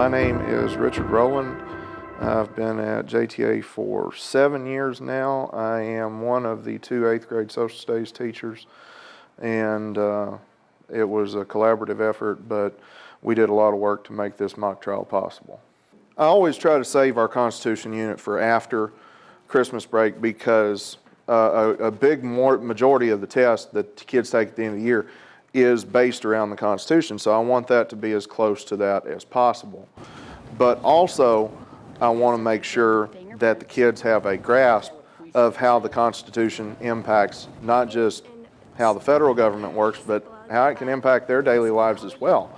My name is Richard Rowland. I've been at JTA for 7 years now. I am one of the 2 8th grade social studies teachers, and it was a collaborative effort, but we did a lot of work to make this mock trial possible. I always try to save our Constitution unit for after Christmas break because a big majority of the test that the kids take at the end of the year is based around the Constitution, so I want that to be as close to that as possible. But also, I want to make sure that the kids have a grasp of how the Constitution impacts not just how the federal government works, but how it can impact their daily lives as well.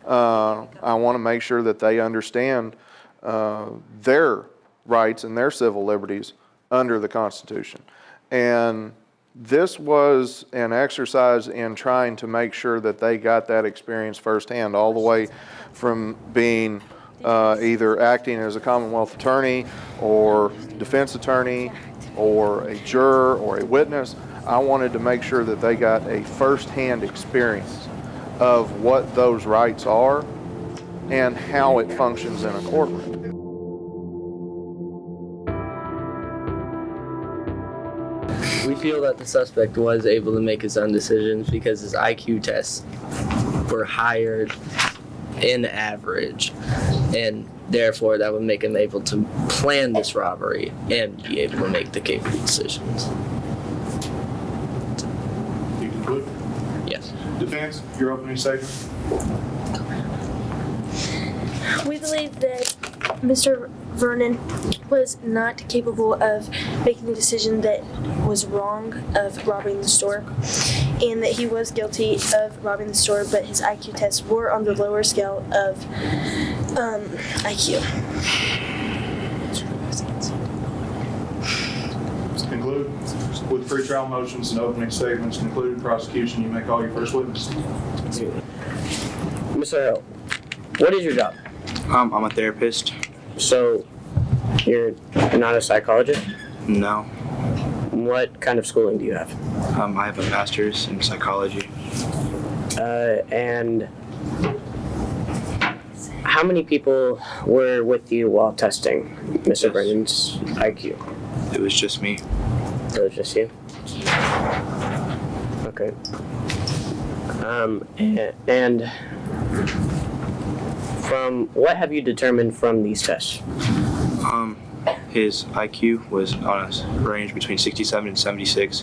I want to make sure that they understand their rights and their civil liberties under the Constitution. And this was an exercise in trying to make sure that they got that experience firsthand, all the way from being either acting as a Commonwealth attorney or defense attorney or a juror or a witness. I wanted to make sure that they got a firsthand experience of what those rights are and how it functions in a courtroom. We feel that the suspect was able to make his own decisions because his IQ tests were higher in average, and therefore that would make him able to plan this robbery and be able to make the capable decisions. You conclude? Yes. Defense, your opening statement. We believe that Mr. Vernon was not capable of making the decision that was wrong of robbing the store, and that he was guilty of robbing the store, but his IQ tests were on the lower scale of IQ. Conclude. With pretrial motions and opening statements concluded, prosecution, you may call your first witness. Mr. Hill, what is your job? I'm a therapist. So, you're not a psychologist? No. What kind of schooling do you have? I have a master's in psychology. And how many people were with you while testing Mr. Brennan's IQ? It was just me. It was just you? Okay. And from what have you determined from these tests? His IQ was on a range between 67 and 76,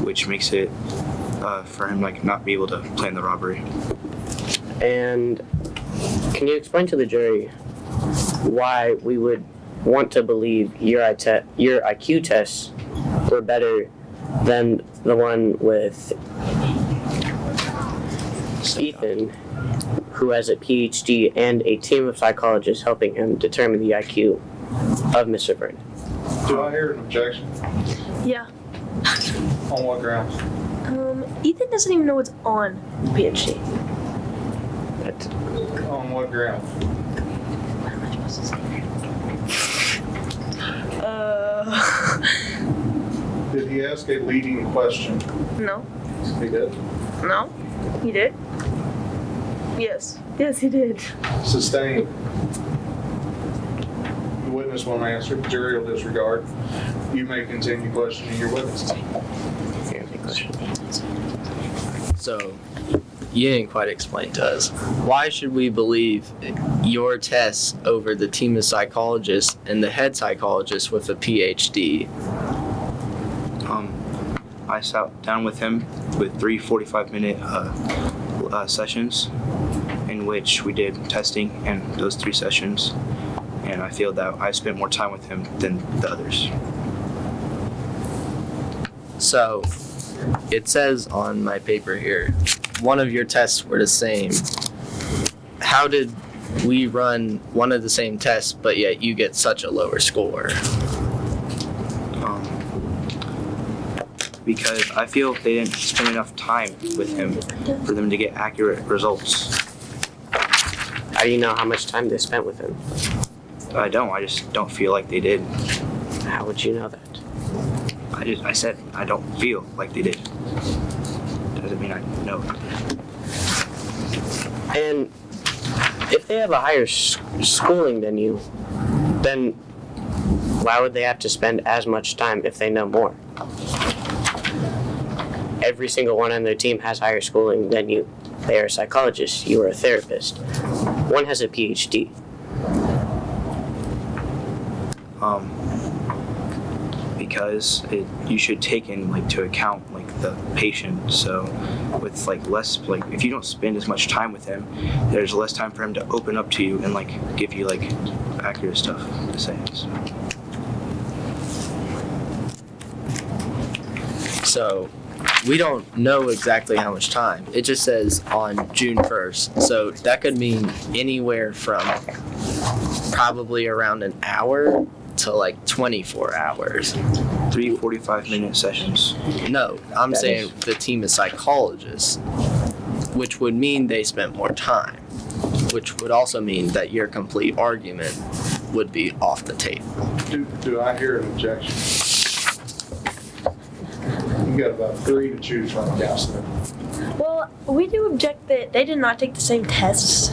which makes it for him not be able to plan the robbery. And can you explain to the jury why we would want to believe your IQ tests were better than the one with Ethan, who has a PhD and a team of psychologists helping him determine the IQ of Mr. Brennan? Do I hear an objection? Yeah. On what grounds? Ethan doesn't even know what's on the PhD. On what grounds? What am I supposed to say? Did he ask a leading question? No. He did. No. He did? Yes. Yes, he did. Sustained. The witness won't answer. The jury will disregard. You may continue questioning your witness. So, you didn't quite explain to us. Why should we believe your tests over the team of psychologists and the head psychologist with a PhD? I sat down with him with 3 45-minute sessions in which we did testing in those 3 sessions, and I feel that I spent more time with him than the others. So, it says on my paper here, one of your tests were the same. How did we run one of the same tests, but yet you get such a lower score? Because I feel they didn't spend enough time with him for them to get accurate results. How do you know how much time they spent with him? I just don't feel like they did. How would you know that? I said I don't feel like they did. Doesn't mean I know. And if they have a higher schooling than you, then why would they have to spend as much time if they know more? Every single one on their team has higher schooling than you. They are a psychologist, you are a therapist. One has a PhD. Because you should take into account the patient. So with less if you don't spend as much time with him, there's less time for him to open up to you and give you accurate stuff to say. So we don't know exactly how much time. It just says on June 1st. So that could mean anywhere from probably around an hour to 24 hours. 3 45-minute sessions. No, I'm saying the team of psychologists, which would mean they spent more time, which would also mean that your complete argument would be off the table. Do I hear an objection? You got about 3 to choose from, Counselor. Well, we do object that they did not take the same tests.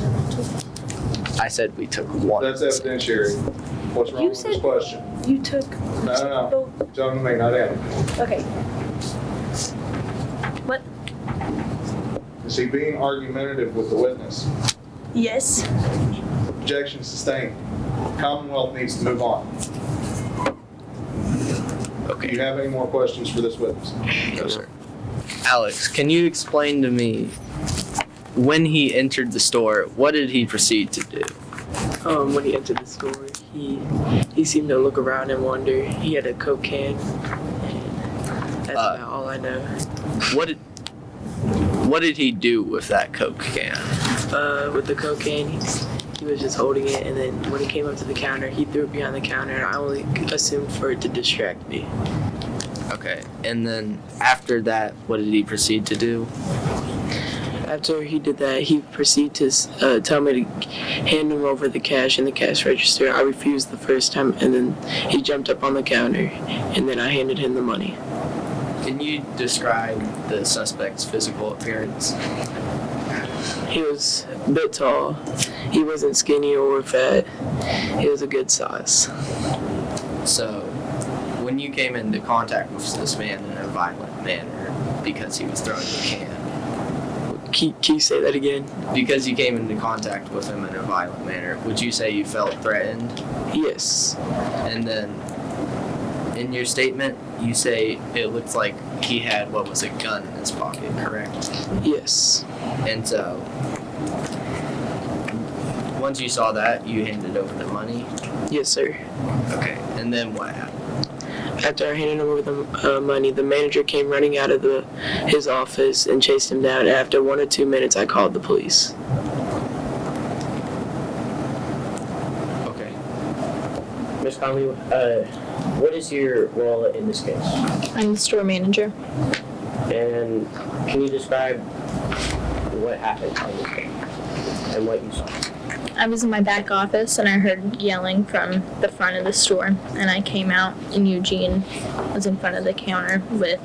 I said we took one. That's evidentiary. What's wrong You with this said- question? You took No. both. Tell me, not Adam. Okay. What? Is he being argumentative with the witness? Yes. Objection sustained. Commonwealth needs to move on. Do Okay. you have any more questions for this witness? No, sir. Alex, can you explain to me when he entered the store, what did he proceed to do? When he entered the store, he seemed to look around and wonder. He had a Coke can, and that's about all I know. What did he do with that Coke can? With the Coke can, he was just holding it, and then when he came up to the counter, he threw it behind the counter, and I only assumed for it to distract me. Okay, and then after that, what did he proceed to do? After he did that, he proceeded to tell me to hand him over the cash in the cash register. I refused the first time, and then he jumped up on the counter, and then I handed him the money. Can you describe the suspect's physical appearance? He was a bit tall. He wasn't skinny or fat. He was a good size. So, when you came into contact with this man in a violent manner because he was throwing the can, Can you say that again? because you came into contact with him in a violent manner, would you say you felt threatened? Yes. And then, in your statement, you say it looked like he had what was a gun in his pocket, correct? Yes. And so, once you saw that, you handed over the money. Yes, sir. Okay, and then what happened? After I handed him over the money, the manager came running out of his office and chased him down. After 1 or 2 minutes, I called the police. Okay. Ms. Conley, what is your role in this case? I'm the store manager. And can you describe what happened on this day and what you saw? I was in my back office and I heard yelling from the front of the store, and I came out and Eugene was in front of the counter with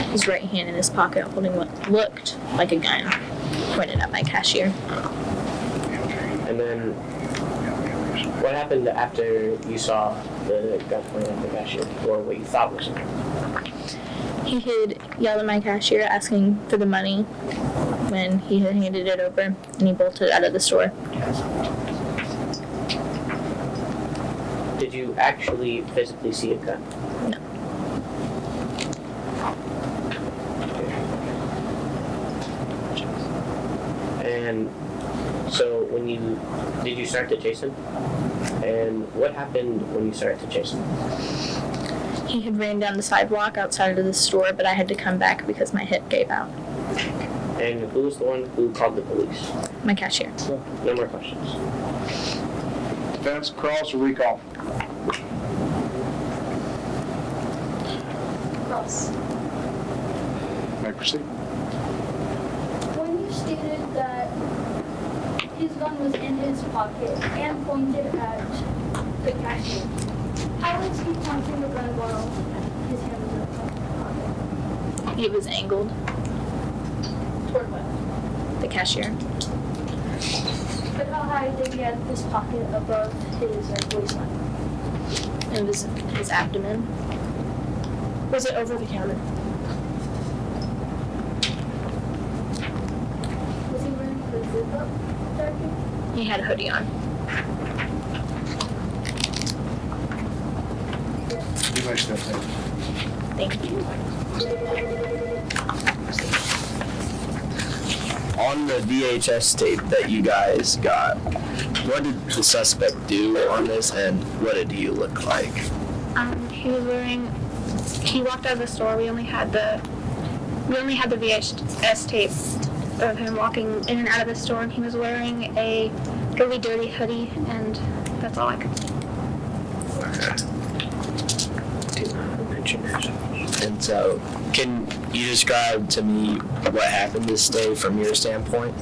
his right hand in his pocket holding what looked like a gun pointed at my cashier. And then what happened after you saw the gun pointed at the cashier, or what you thought was a gun? He had yelled at my cashier asking for the money when he had handed it over, and he bolted out of the store. Did you actually physically see a gun? No. And so did you start to chase him? And what happened when you started to chase him? He had ran down the sidewalk outside of the store, but I had to come back because my hip gave out. And who was the one who called the police? My cashier. No more questions. Defense, cross or recall? Cross. May proceed. When you stated that his gun was in his pocket and pointed at the cashier, how was he pointing the gun while his hand was in his pocket? He was angled, Toward what? the cashier. But how high did he have his pocket above his waistline? It was his abdomen. Was it over the counter? Was he wearing the zip-up jacket? He had a hoodie on. You may step in. Thank you. On the VHS tape that you guys got, what did the suspect do on this, and what did he look like? He walked out of the store. We only had the VHS tape of him walking in and out of the store, and he was wearing a really dirty hoodie, and that's all I could see. And so, can you describe to me what happened this day from your standpoint?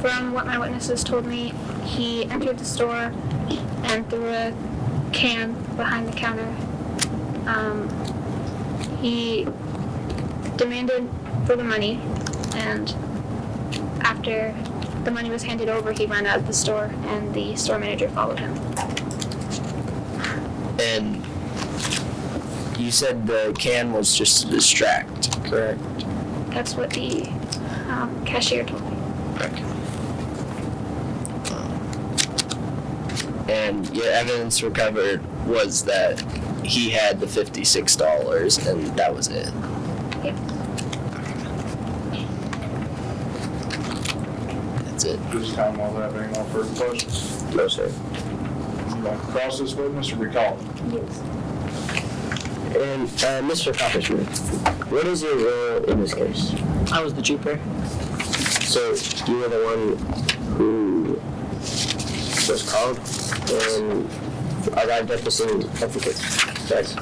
From what my witnesses told me, he entered the store and threw a can behind the counter. He demanded for the money, and after the money was handed over, he ran out of the store, and the store manager followed him. And you said the can was just to distract, correct? That's what the cashier told me. And your evidence recovered was that he had the $56 and that was it. Yeah. That's it. This time while that being no further questions. No, sir. Would you like to cross this witness or recall? Yes. And Mr. Coppersmith, what is your role in this case? I was the trooper. So you were the one who was called and arrived at the scene of the case. Yes.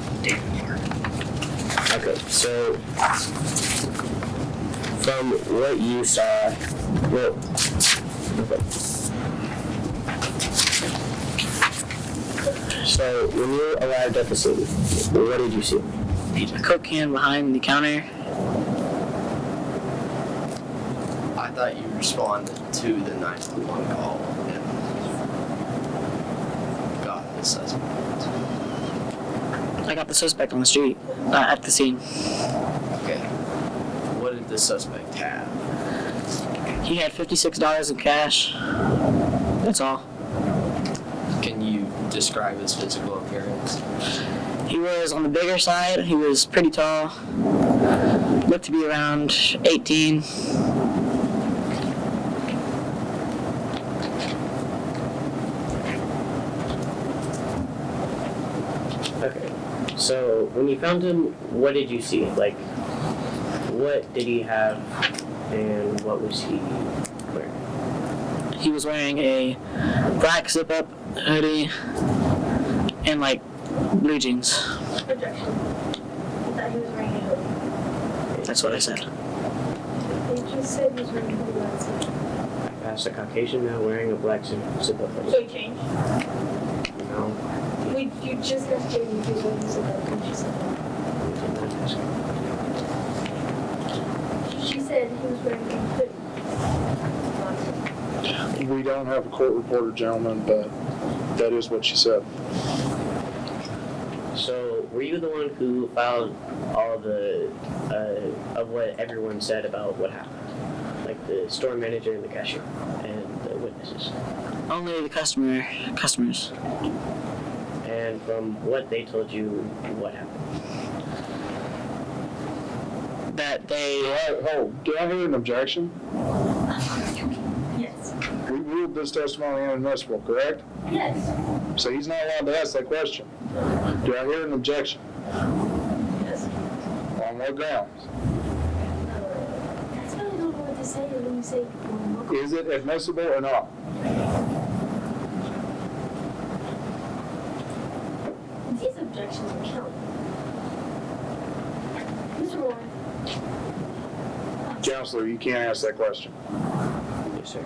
Okay, so from what you saw, well, okay. So when you arrived at the scene, what did you see? A Coke can behind the counter. I thought you responded to the 911 call and got the suspect. I got the suspect on the street, at the scene. Okay. What did the suspect have? He had $56 in cash. That's all. Can you describe his physical appearance? He was on the bigger side. He was pretty tall. Looked to be around 18. Okay. So when you found him, what did you see? Like, what did he have and what was he wearing? He was wearing a black zip-up hoodie and like blue jeans. Objection. I thought he was wearing a hoodie. That's what I said. They just said he was wearing a hoodie last night. I passed a Caucasian man wearing a black zip-up hoodie. So he changed? No, You just asked Jamie if he was wearing a zip-up and she said no. we did not ask him. She said he was wearing a hoodie. We don't have a court reporter, gentlemen, but that is what she said. So were you the one who filed all the of what everyone said about what happened? Like the store manager and the cashier and the witnesses? Only the customers. And from what they told you, what happened? That they. Do I hear an objection? Yes. We ruled this testimony inadmissible, correct? Yes. So he's not allowed to ask that question. Do I hear an objection? Yes. On what grounds? That's why I don't know what to say when you say Is it admissible or not? these objections are killing. Mr. Warren. Counselor, you can't ask that question. Yes, sir.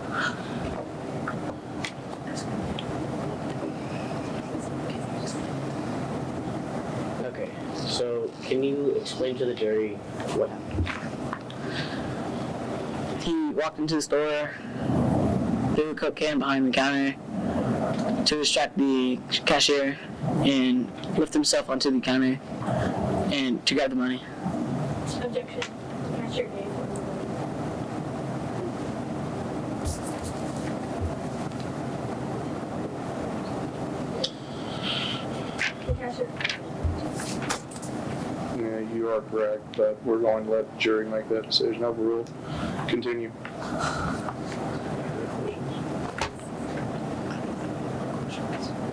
Okay, so can you explain to the jury what happened? He walked into the store threw a Coke can behind the counter to distract the cashier and lift himself onto the counter and to grab the money. Objection. Cashier gave. The cashier. Yeah, you are correct, but we're going to let the jury make that decision. Overruled. Continue.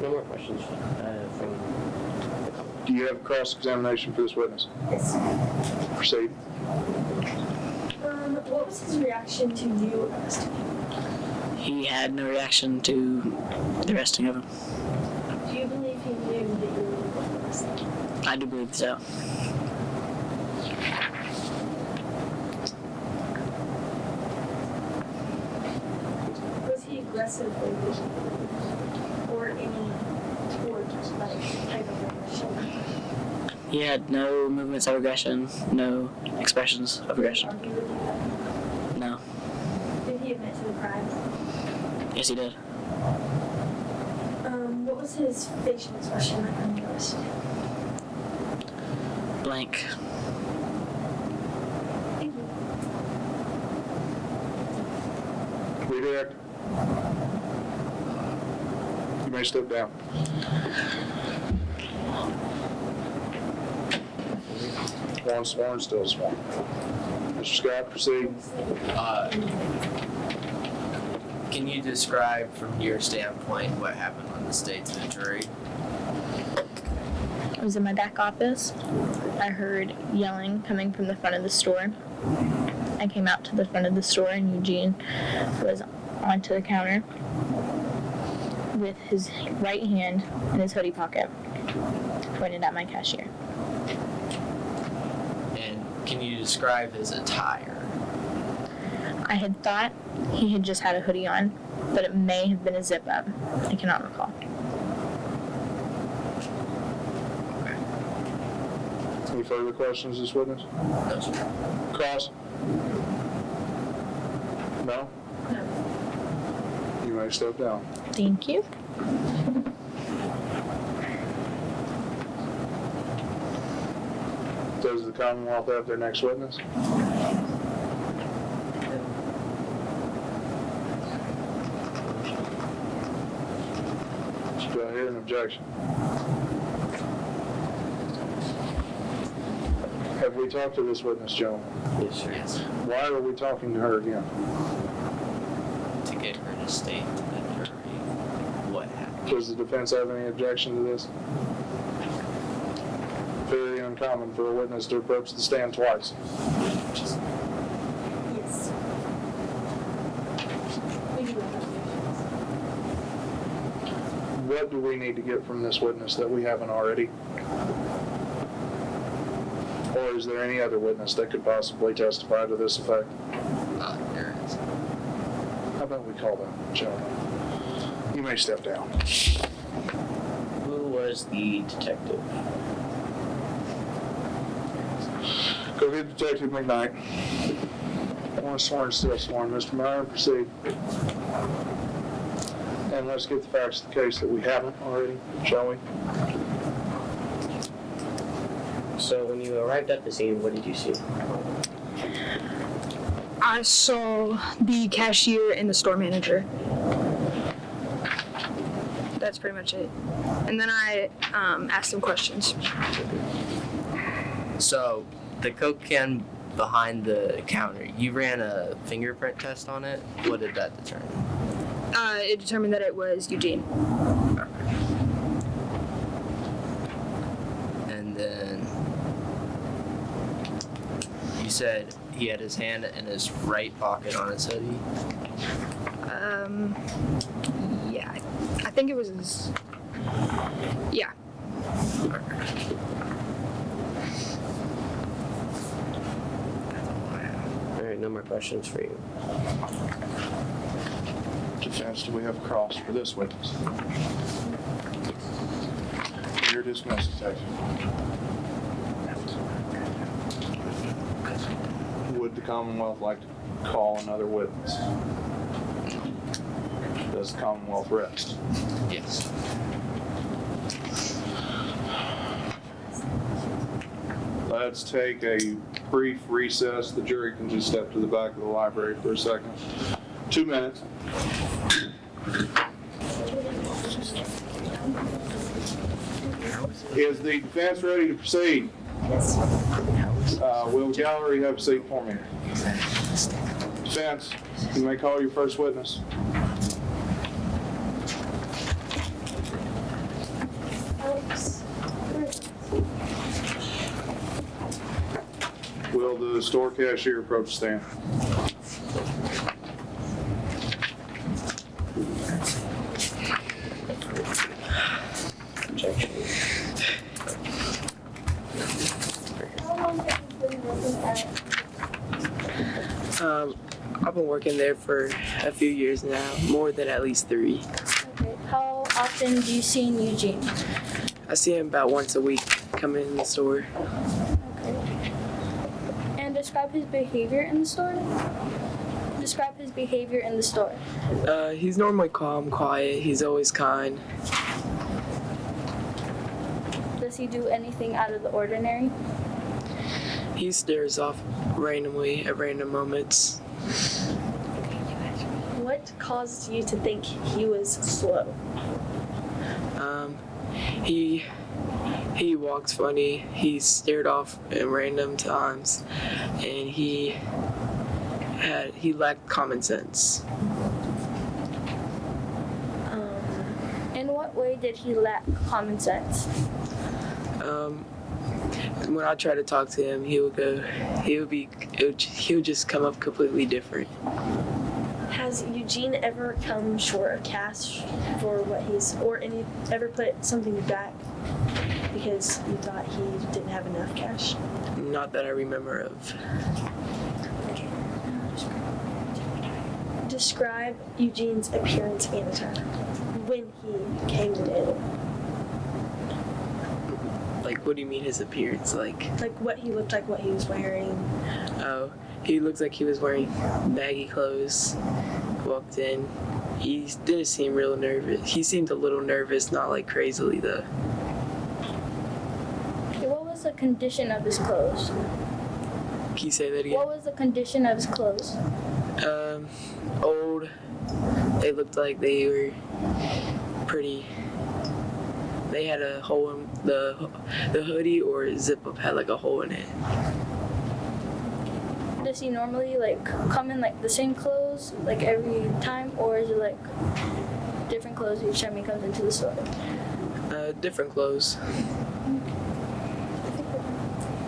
No more questions from. Do you have cross-examination for this witness? Yes. Proceed. What was his reaction to you arresting him? He had no reaction to the arresting of him. Do you believe he knew that you were arrested? I do believe so. Was he aggressive with you? Or any toward like type of aggression? He had no movements of aggression, no expressions of aggression. Argue with you? No. Did he admit to the crime? Yes, he did. What was his facial expression like when you arrested him? Blank. Thank you. Redirect. You may step down. One sworn, still sworn. Mr. Scott, proceed. Can you describe from your standpoint what happened on the state to the jury? I was in my back office. I heard yelling coming from the front of the store. I came out to the front of the store and Eugene was onto the counter with his right hand in his hoodie pocket, pointed at my cashier. And can you describe his attire? I had thought he had just had a hoodie on, but it may have been a zip up. I cannot recall. Any further questions, this witness? No, sir. Cross? No? No. You may step down. Thank you. Does the Commonwealth have their next witness? Do I hear an objection? Have we talked to this witness, gentlemen? Yes, sir. Yes. Why are we talking to her again? To get her to state to the jury what happened. Does the defense have any objection to this? Very uncommon for a witness to approach the stand twice. Yes. We do have objections. What do we need to get from this witness that we haven't already? Or is there any other witness that could possibly testify to this effect? There is. How about we call that gentleman? You may step down. Who was the detective? Go ahead, Detective McKnight. One sworn, still sworn. Mr. Myron, proceed. And let's get the facts of the case that we haven't already, shall we? So when you arrived at the scene, what did you see? I saw the cashier and the store manager. That's pretty much it. And then I asked them questions. So, the Coke can behind the counter, you ran a fingerprint test on it? What did that determine? It determined that it was Eugene. And then you said he had his hand in his right pocket on his hoodie? Yeah, I think it was his. Yeah. Alright, no more questions for you. Defense, do we have cross for this witness? You're dismissed, Detective. Would the Commonwealth like to call another witness? Does the Commonwealth rest? Yes. Let's take a brief recess. The jury can just step to the back of the library for a second. 2 minutes. Is the defense ready to proceed? Yes. Will Gallery have a seat for me? Defense, you may call your first witness. Alex. Will the store cashier approach the stand? How long have you been working at? I've been working there for a few years now, more than at least 3. Okay. How often do you see in Eugene? I see him about once a week coming in the store. Okay. And describe his behavior in the store. Describe his behavior in the store. He's normally calm, quiet, he's always kind. Does he do anything out of the ordinary? He stares off randomly at random moments. What caused you to think he was slow? He walks funny, he stared off at random times, and he lacked common sense. In what way did he lack common sense? When I try to talk to him, he would just come up completely different. Has Eugene ever come short of cash for what ever put something back because you thought he didn't have enough cash? Not that I remember of. Okay. Describe Eugene's appearance and attire when he came in. Like, what do you mean his appearance? Like What he looked like, what he was wearing. Oh, he looks like he was wearing baggy clothes. Walked in. He didn't seem real nervous. He seemed a little nervous, not like crazily though. Okay, what was the condition of his clothes? Can you say that again? What was the condition of his clothes? Old. They looked like they were pretty. They had a hole in the hoodie or zip up had like a hole in it. Does he normally come in the same clothes every time, or is it different clothes each time he comes into the store? Different clothes.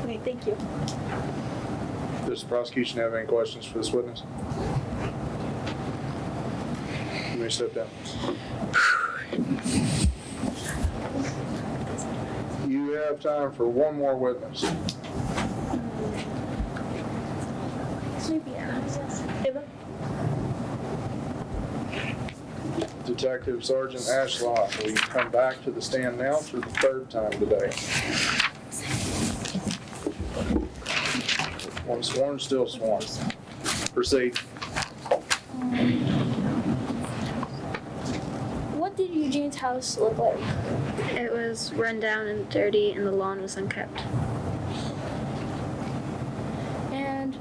Okay, thank you. Does the prosecution have any questions for this witness? You may step down. You have time for one more witness. Maybe Ava. Detective Sergeant Ashlock, will you come back to the stand now for the 3rd time today? One sworn, still sworn. Proceed. What did Eugene's house look like? It was run down and dirty, and the lawn was unkept. And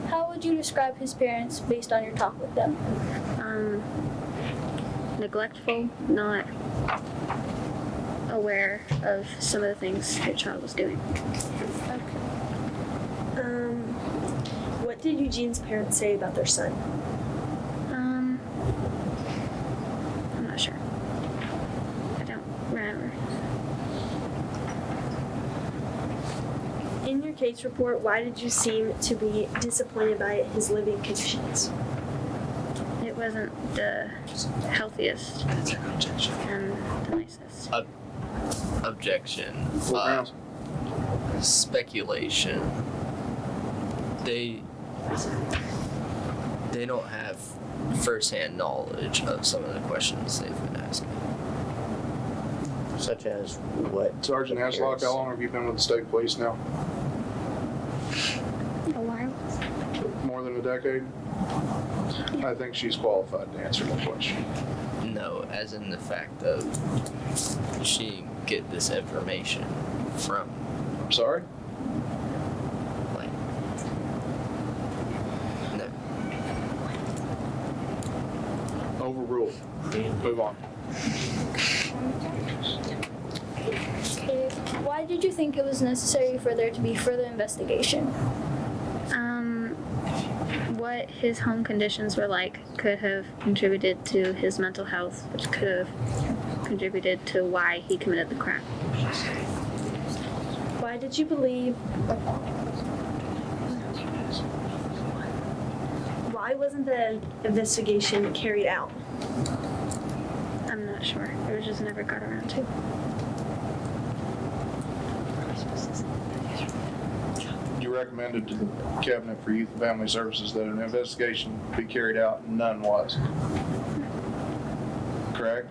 how would you describe his parents based on your talk with them? Neglectful, not aware of some of the things their child was doing. What did Eugene's parents say about their son? I'm not sure. I don't remember. In your case report, why did you seem to be disappointed by his living conditions? It wasn't the healthiest and the nicest. Objection. Full grounds. Speculation. They don't have first-hand knowledge of some of the questions they've been asking. Such as what? Sergeant Ashlock, how long have you been with the state police now? A while. More than a decade? I think she's qualified to answer that question. No, as in the fact of she get this information from, I'm sorry? like, no. Overruled. Move on. Okay. Why did you think it was necessary for there to be further investigation? What his home conditions were like could have contributed to his mental health, which could have contributed to why he committed the crime. Why did you believe? Why wasn't the investigation carried out? I'm not sure. It was just never got around to. You recommended to the Cabinet for Youth and Family Services that an investigation be carried out, and none was. Correct?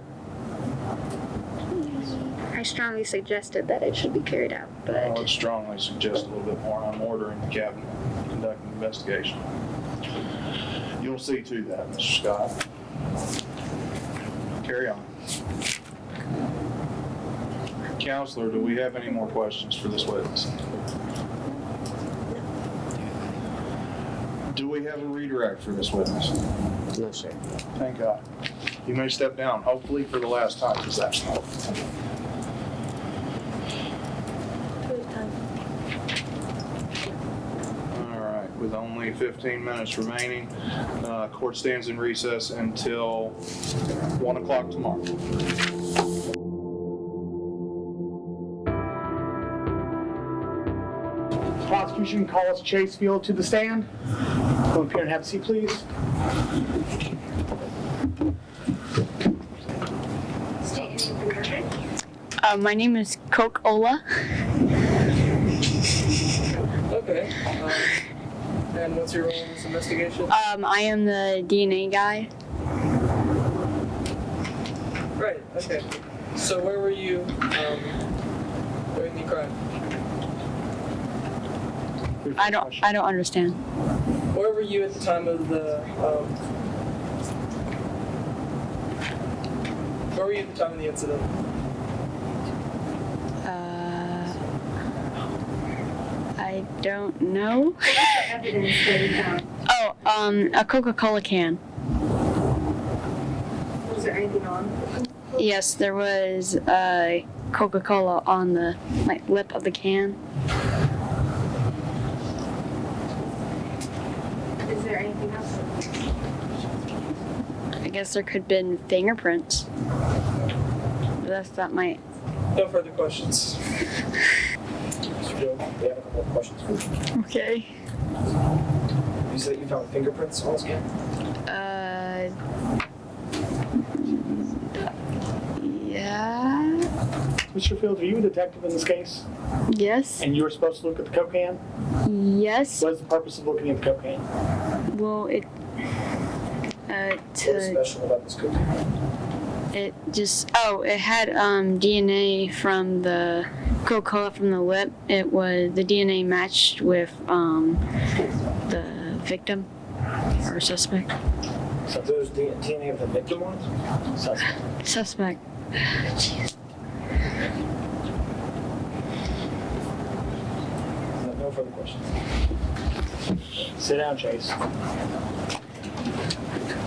I strongly suggested that it should be carried out, I but would strongly suggest a little bit more. I'm ordering the Cabinet to conduct an investigation. You'll see to that, Mr. Scott. Carry on. Counselor, do we have any more questions for this witness? Do we have a redirect for this witness? No, sir. Thank God. You may step down, hopefully for the last time this afternoon. All right, with only 15 minutes remaining, court stands in recess until 1 o'clock tomorrow. Prosecution calls Chase Field to the stand. Come up here and have a seat, please. My name is Coca-Cola. Okay. And what's your role in this investigation? I am the DNA guy. Right. Okay. So where were you during the crime? I don't understand. Where were you at the time of the? Where were you at the time of the incident? I don't know. Oh, a Coca-Cola can. Was there anything on? Yes, there was Coca-Cola on the lip of the can. Is there anything else? I guess there could have been fingerprints. But that might. No further questions. Joe, we have a couple of questions for you. Okay. You said you found fingerprints on the scan? Yeah. Mr. Fields, are you a detective in this case? Yes. And you were supposed to look at the coke can? Yes. What is the purpose of looking at the coke can? Well, it. What's special about this coke can? It just. Oh, it had DNA from the Coca-Cola from the lip. It was the DNA matched with the victim or suspect. So those DNA of the victim ones? Suspect. Jeez. No further questions. Sit down, Chase.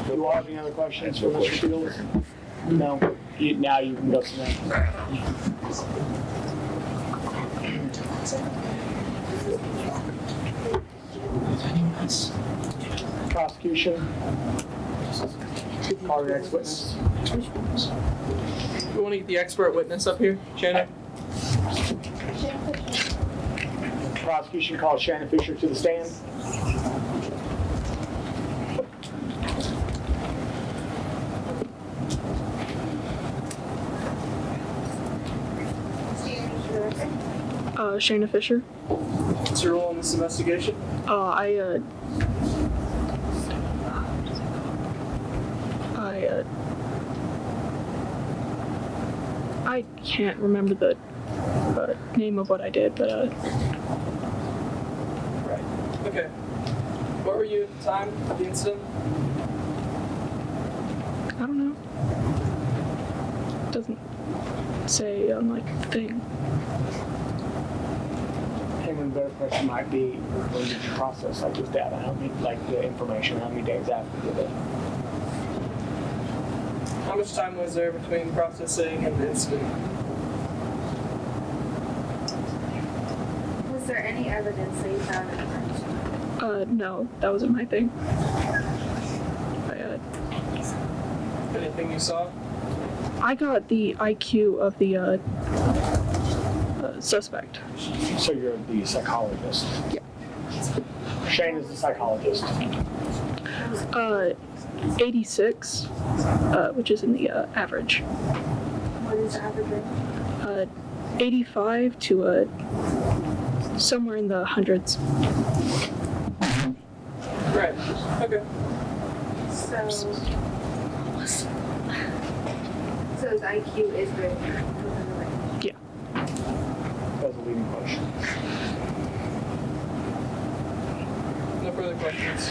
You all have any other questions for Mr. Fields? No. Now you can go sit down. Prosecution. Call your next witness. We want to get the expert witness up here, Shannon. Prosecution calls Shannon Fisher to the stand. Shayna Fisher. What's your role in this investigation? I can't remember the name of what I did, but Right. Okay. Where were you at the time of the incident? I don't know. doesn't say on like the thing. And then the other question might be, when did you process like this data? How many, like the information, how many days after did it? How much time was there between processing and the incident? Was there any evidence that you found in the furniture? No, that wasn't my thing. Anything you saw? I got the IQ of the suspect. So you're the psychologist? Yeah. Shane is the psychologist. 86, which is in the average. What is the average rate? 85 to somewhere in the hundreds. Right. Okay. So his IQ is greater than the range. Yeah. That was a leading question. No further questions.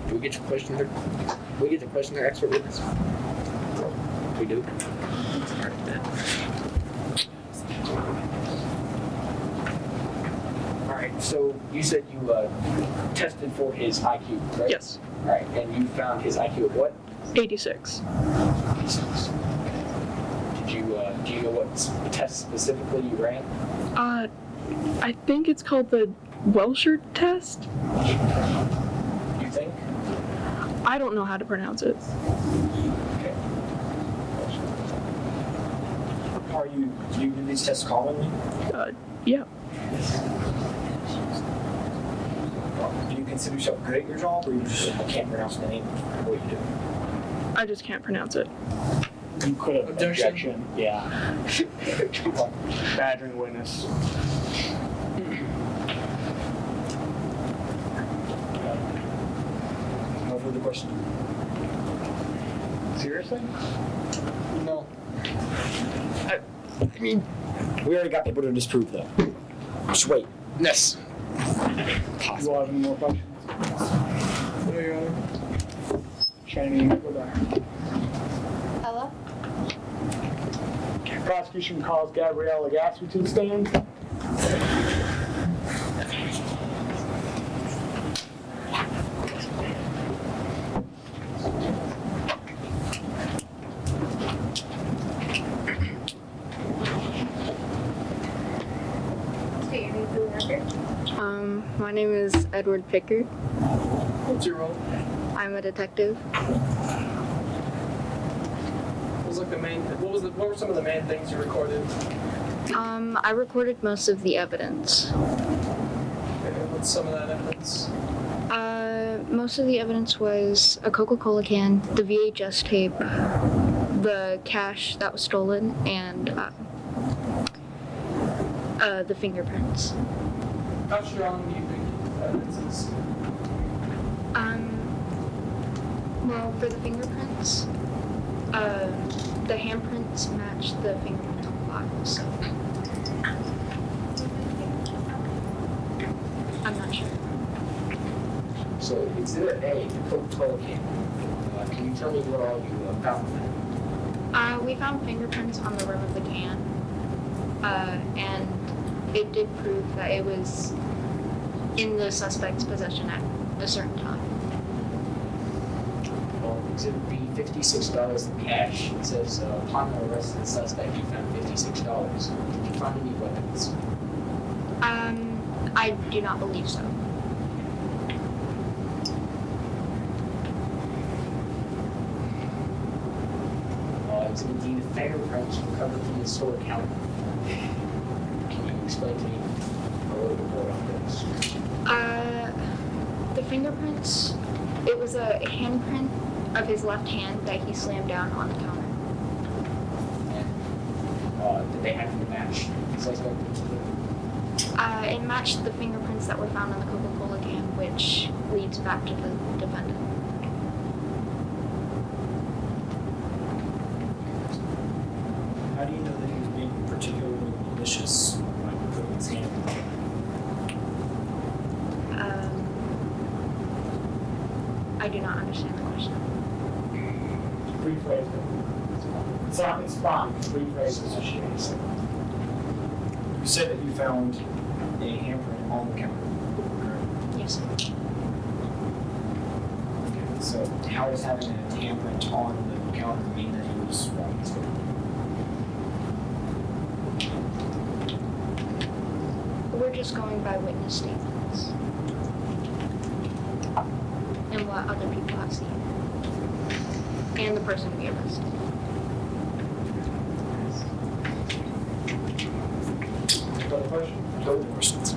Do we get your questioner? We get the questioner expert witness? We do. Alright, so you said you tested for his IQ, right? Yes. Alright, and you found his IQ at what? 86. 86. Do you know what test specifically you ran? I think it's called the Welsher test. You think? I don't know how to pronounce it. Okay. Do you do these tests commonly? Yeah. Do you consider yourself good at your job, or you just can't pronounce the name of what you do? I just can't pronounce it. You could have Objection. Yeah. Badgering witness. No further questions? Seriously? No. I mean, we already got people to disprove that. Just wait. Yes. You all have any more questions? No, Your Honor. Shane, go back. Ella? Prosecution calls Gabrielle Agassi to the stand. State your name for the record. My name is Edward Pickard. What's your role? I'm a detective. What were some of the main things you recorded? I recorded most of the evidence. Okay, what's some of that evidence? Most of the evidence was a Coca-Cola can, the VHS tape, the cash that was stolen, and the fingerprints. How strong do you think the evidence is? Well, for the fingerprints, the handprints matched the fingerprints on the file, so I'm not sure. So Exhibit A, the Coca-Cola can. Can you tell me what all you found from that? We found fingerprints on the rim of the can, and it did prove that it was in the suspect's possession at a certain time. On Exhibit B, $56 in cash. It says, upon the arrest of the suspect, you found $56. Did you find any weapons? I do not believe so. Exhibit D, the fingerprints recovered from the store counter. Can you explain to me a little bit more on this? The fingerprints, it was a handprint of his left hand that he slammed down on the counter. And did they happen to match the suspect? It matched the fingerprints that were found on the Coca-Cola can, which leads back to the defendant. How do you know that he was being particularly malicious by putting his hand in it? I do not understand the question. Rephrase it. It's fine. Rephrase it so she can say. You said that you found a handprint on the counter. Yes. Okay, so how does having a handprint on the counter mean that he was robbing the store? We're just going by witness statements and what other people have seen, and the person we arrested. Other questions? No questions.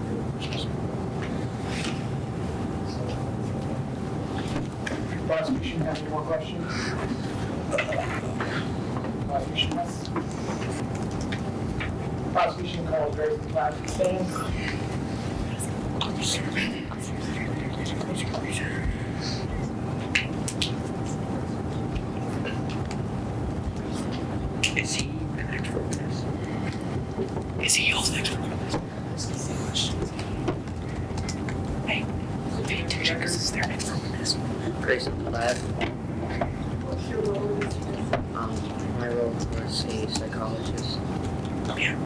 Prosecution has any more questions? Prosecution has. Prosecution calls Grace to class and stand. Is he an expert witness? Is he also an expert witness? Hey, pay attention because it's their expert witness. Grace of the lab. What's your role in this? My role was a psychologist. Yeah.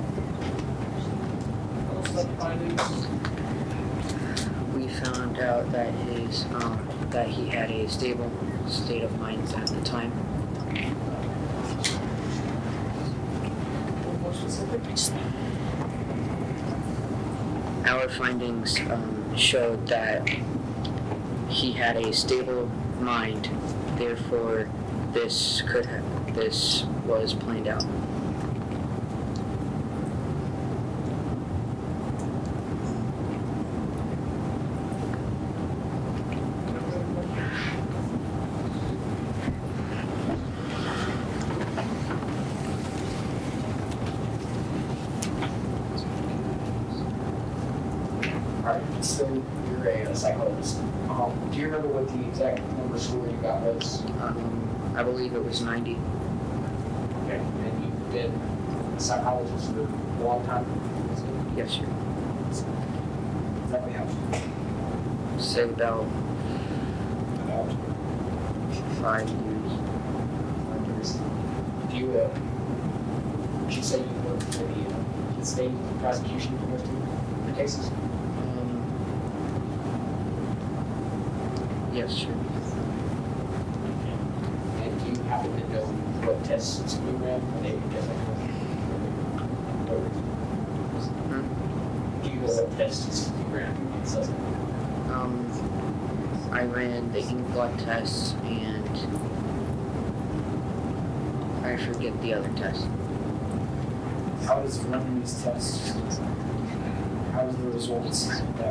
We found out that that he had a stable state of mind at the time. Our findings showed that he had a stable mind, therefore this was planned out. Alright, so you're a psychologist. Do you remember what the exact number of score you got was? I believe it was 90. Okay, and you've been a psychologist for a long time? Yes, sir. Exactly how? Say about 5 years. Do you, would you say you work for the state prosecution for most of the cases? Yes, sir. And do you happen to know what tests you ran? Are they just like do you know what tests you ran on the suspect? I ran the ink blood tests and I forget the other test. How does running these tests, how does the results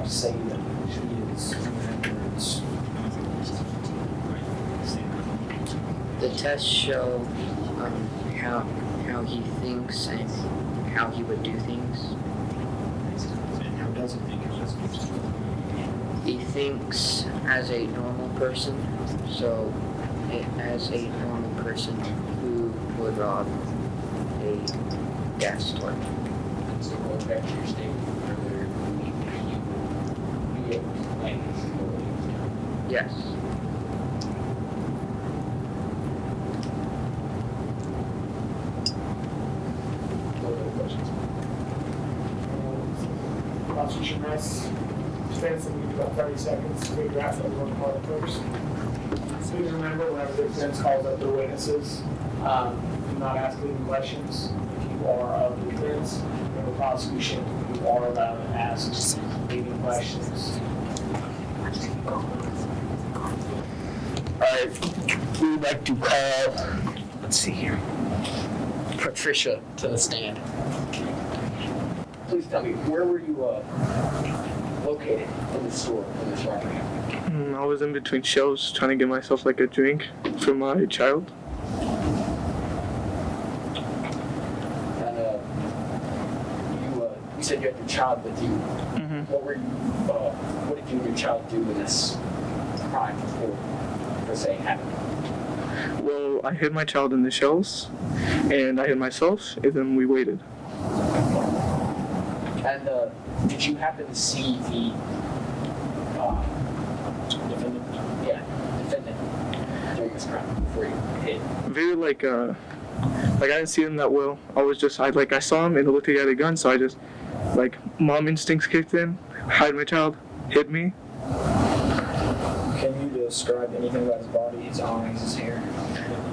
say that she is remembers? The tests show how he thinks and how he would do things. And how does he think? He thinks as a normal person, so as a normal person who would rob a gas store. So going back to your statement earlier, you be able to explain this? Yes. Prosecution rests. Defense will give you about 30 seconds to figure out that one part first. Please remember, whenever the defense calls up their witnesses, do not ask any questions. If you are of the defense or the prosecution, you are allowed to ask leading questions. Alright, we would like to call, let's see here, Patricia to the stand. Please tell me, where were you located in the store when this robbery happened? I was in between shelves trying to get myself like a drink for my child. And you said you had your child with you. Mm-hmm. What did you and your child do when this crime per se happened? Well, I hid my child in the shelves, and I hid myself, and then we waited. And did you happen to see the defendant? Yeah, defendant during this crime before you hit? Very like I didn't see him that well. I saw him and it looked like he had a gun, so I just like mom instincts kicked in, hide my child, hit me. Can you describe anything about his body, his eyes, his hair?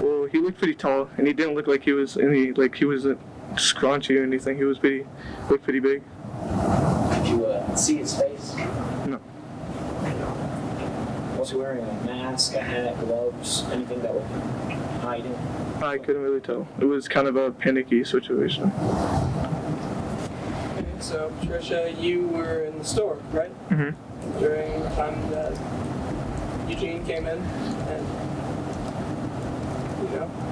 Well, he looked pretty tall, and he didn't look like he wasn't scrunchy or anything. He looked pretty big. Did you see his face? No. Was he wearing a mask, a hat, gloves, anything that would hide him? I couldn't really tell. It was kind of a panicky situation. Okay, so Patricia, you were in the store, right? Mhm. During the time that Eugene came in and,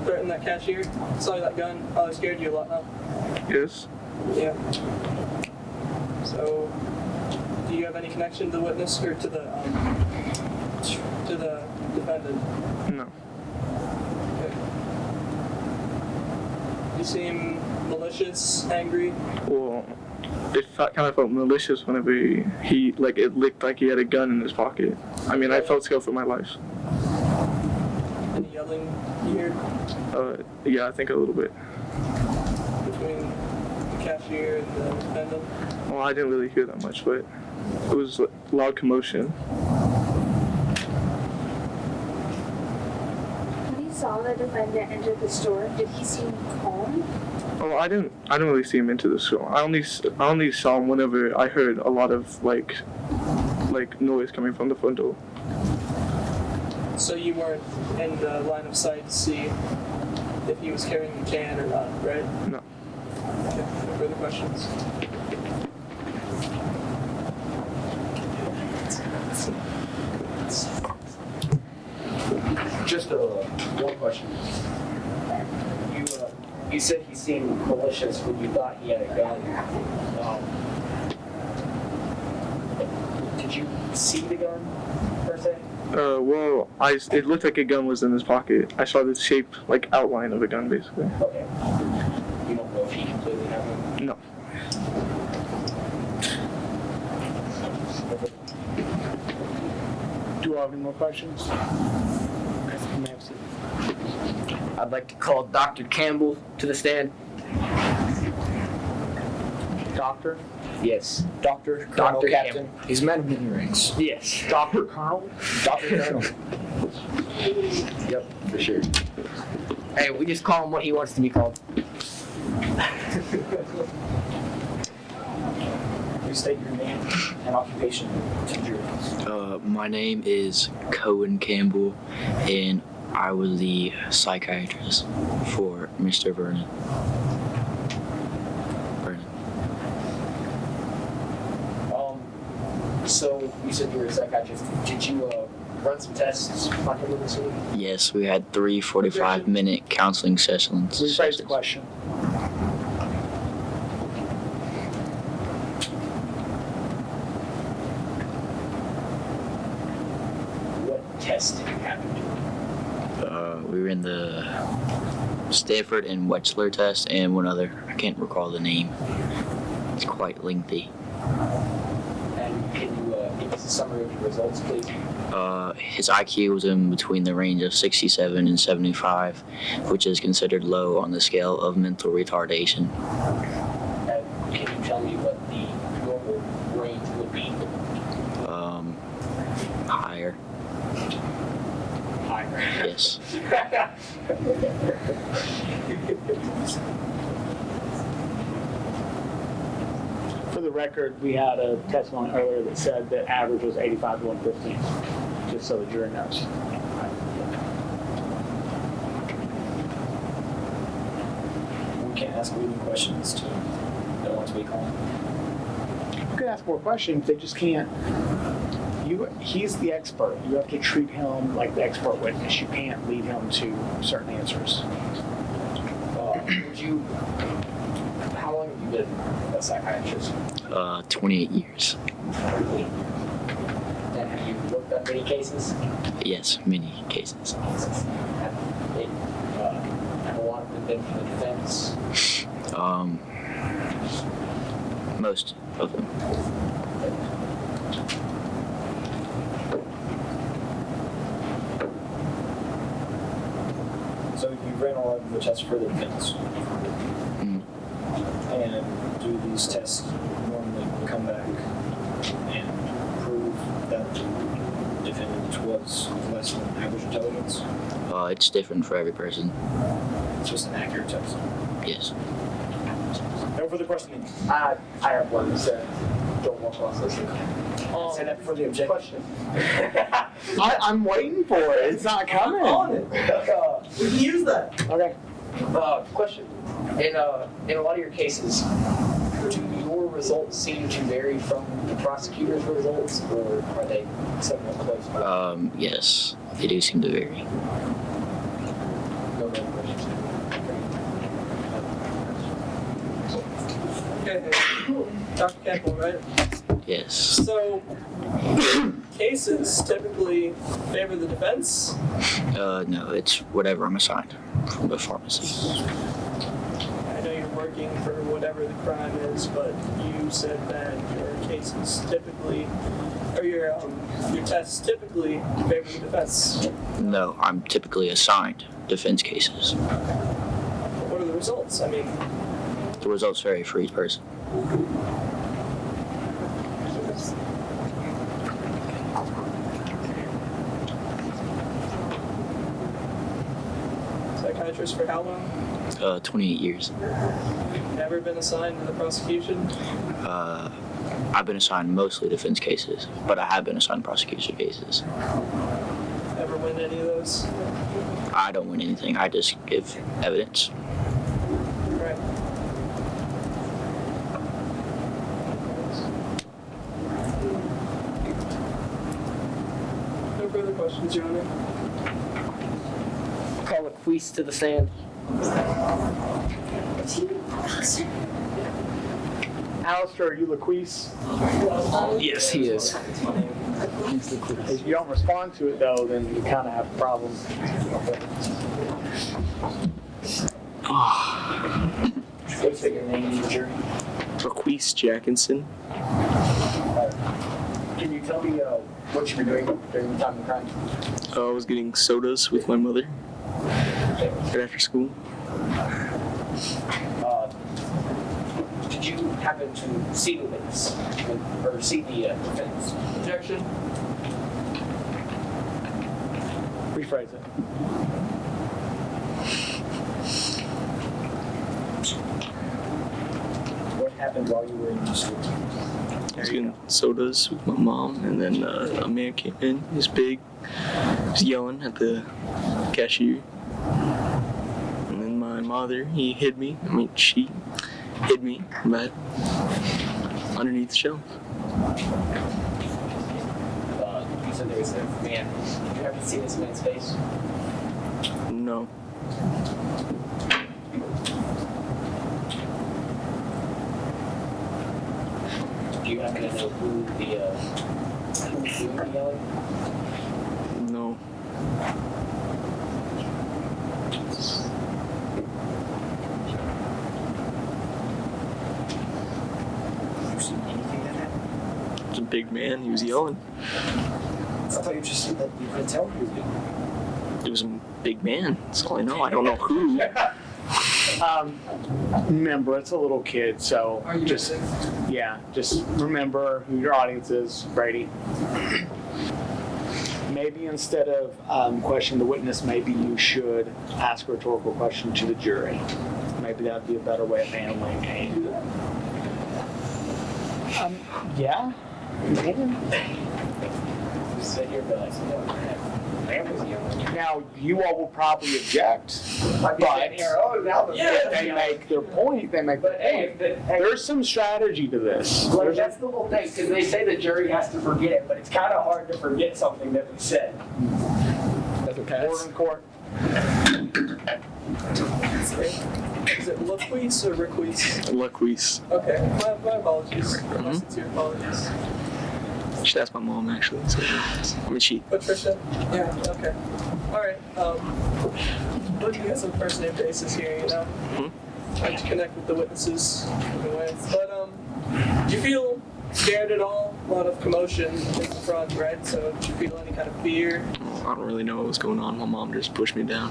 threatened that cashier. Saw that gun, probably scared you a lot, huh? Yes. Yeah. So, do you have any connection to the witness or to the defendant? No. Okay. You seem malicious, angry. Well, it kind of felt malicious whenever he it looked like he had a gun in his pocket. I mean, I felt scared for my life. Any yelling you heard Yeah, I think a little bit. between the cashier and the defendant? Well, I didn't really hear that much, but it was loud commotion. When you saw the defendant enter the store, did he seem calm? Oh, I didn't really see him into the store. I only saw him whenever I heard a lot of like noise coming from the front door. So you weren't in the line of sight to see if he was carrying a can or not, right? No. Okay, no further questions. Just one question. You said he seemed malicious when you thought he had a gun. Did you see the gun per se? Well, it looked like a gun was in his pocket. I saw the shape, outline of a gun, basically. Okay. You don't know if he completely had one? No. Do I have any more questions? I'd like to call Dr. Campbell to the stand. Doctor? Yes. Doctor? Colonel? Dr. Captain? Campbell. He's men of many ranks. Yes. Doctor? Colonel? Doctor? Colonel? Yep, for sure. Hey, we just call him what he wants to be called. Please state your name and occupation to the jury. My name is Cohen Campbell, and I was the psychiatrist for Mr. Vernon. So you said you were a psychiatrist. Did you run some tests on him this week? Yes, we had 3 45-minute counseling sessions. Rephrase the question. What test did you have to do? We were in the Stanford and Wechsler test and one other. I can't recall the name. It's quite lengthy. And can you give us a summary of your results, please? His IQ was in between the range of 67 and 75, which is considered low on the scale of mental retardation. And can you tell me what the normal range would be? Higher. Higher. Yes. For the record, we had a testimony earlier that said that average was 85 to 115, just so the jury knows. We can't ask leading questions to no one to be called. You can ask more questions, they just can't. He's the expert. You have to treat him like the expert witness. You can't lead him to certain answers. How long have you been a psychiatrist? 28 years. And have you worked on many cases? Yes, many cases. Have a lot of them been for the defense? Most of them. So you ran all of the tests for the defense. And do these tests normally come back and prove that the defendant was less than average intelligence? It's different for every person. It's just an accurate test. Yes. No further questioning. I have one to say. Don't walk across this. Say that for the objective. Question. I'm waiting for it. It's not coming. We can use that. Okay. Question. In a lot of your cases, do your results seem to vary from the prosecutor's results, or are they somewhat close? Yes, they do seem to vary. No other questions. Okay, Dr. Campbell, right? Yes. So, cases typically favor the defense? No, it's whatever I'm assigned from the pharmacy. I know you're working for whatever the crime is, but you said that your cases typically, or your tests typically favor the defense. No, I'm typically assigned defense cases. What are the results? I mean, The results vary for each person. psychiatrist for how long? 28 years. Never been assigned to the prosecution? I've been assigned mostly defense cases, but I have been assigned prosecution cases. Ever win any of those? I don't win anything. I just give evidence. Right. No further questions, Your Honor. Call a queese to the stand. Alistair, are you Laquise? Yes, he is. If you don't respond to it, though, then you kind of have a problem. What's your name in the jury? Raquise Jackinson. Can you tell me what you were doing during the time of the crime? I was getting sodas with my mother right after school. Did you happen to see the witness or see the defense? Objection. Rephrase it. What happened while you were in the school? I was getting sodas with my mom, and then a man came in. He was big. He was yelling at the cashier. And then my mother, she hid me, but underneath the shelf. You said there was a man. Did you ever see this man's face? No. Do you happen to know who was doing the yelling? No. Did you see anything that happened? It was a big man. He was yelling. I thought you just said that you couldn't tell who he was doing. It was a big man. That's all I know. I don't know who. Remember, it's a little kid, so just remember who your audience is, Brady. Maybe instead of questioning the witness, maybe you should ask a rhetorical question to the jury. Maybe that would be a better way of handling it. Yeah. Just sit here and be like, man was yelling. Now, you all will probably object, but if they make their point, There's some strategy to this. Like, that's the whole thing, because they say the jury has to forget, but it's kind of hard to forget something that we said. That's okay. Order in court. Is it Laquise or Requise? Laquise. Okay, my apologies. My sincere apologies. You should ask my mom, actually. So, Patricia? Yeah, okay. Alright, looking at some first name basis here, you know? Trying to connect with the witnesses in a way. But, do you feel scared at all? A lot of commotion in the front, right? So, do you feel any kind of fear? I don't really know what was going on. My mom just pushed me down.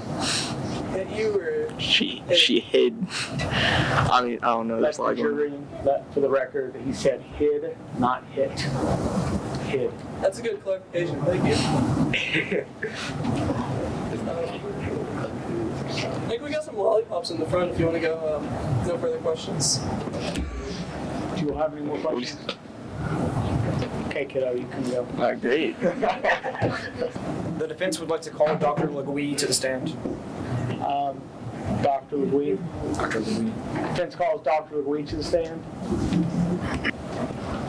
hit you or? She hid. I mean, I don't know. Let There's a the lot going on. jury, let for the record, he said hid, not hit. Hid. That's a good clarification. Thank you. I think we got some lollipops in the front if you want to go. No further questions. Do you have any more questions? Okay, kiddo, you can go. Great. The defense would like to call Dr. Legui to the stand. Dr. Legui. Dr. Legui. Defense calls Dr. Legui to the stand.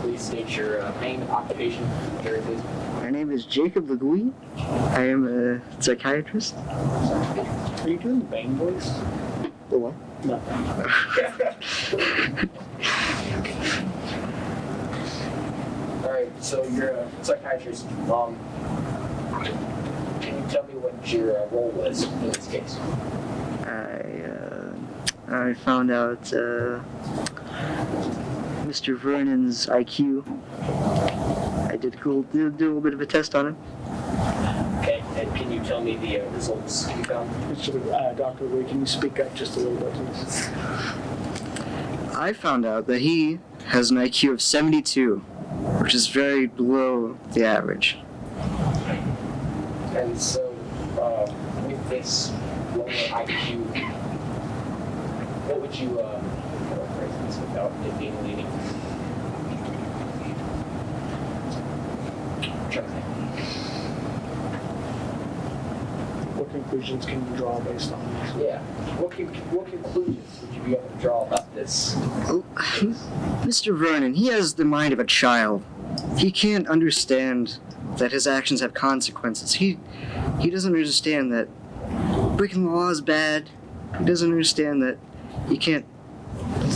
Please state your name and occupation. Jerry, please. My name is Jacob Legui. I am a psychiatrist. Are you doing the Bane voice? The what? No. Alright, so you're a psychiatrist. Can you tell me what your role was in this case? I found out Mr. Vernon's IQ. I did do a little bit of a test on him. Okay, and can you tell me the results you found? Dr. Legui, can you speak up just a little bit, please? I found out that he has an IQ of 72, which is very below the average. And so, with this lower IQ, what would you, for instance, without it being leading? What conclusions can you draw based on this? Yeah. What conclusions would you be able to draw about this? Mr. Vernon, he has the mind of a child. He can't understand that his actions have consequences. He doesn't understand that breaking the law is bad. He doesn't understand that you can't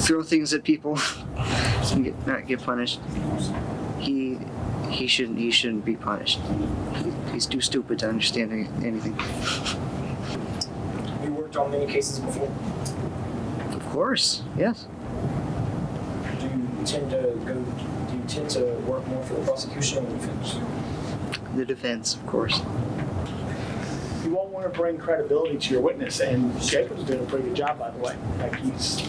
throw things at people and not get punished. He shouldn't be punished. He's too stupid to understand anything. Have you worked on many cases before? Of course, yes. Do you tend to work more for the prosecution or the defense? The defense, of course. You won't want to bring credibility to your witness, and Jacob's doing a pretty good job, by the way. Like he's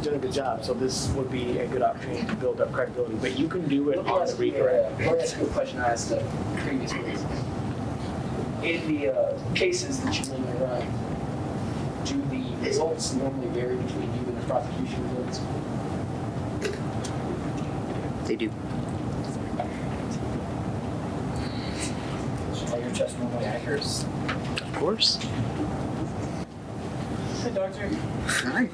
doing a good job, so this would be a good opportunity to build up credibility. But you can do it on the redirect. Let me ask you a question I asked previously. In the cases that you normally run, do the results normally vary between you and the prosecution results? They do. Are your tests normally accurate? Of course. Hey, doctor. Hi.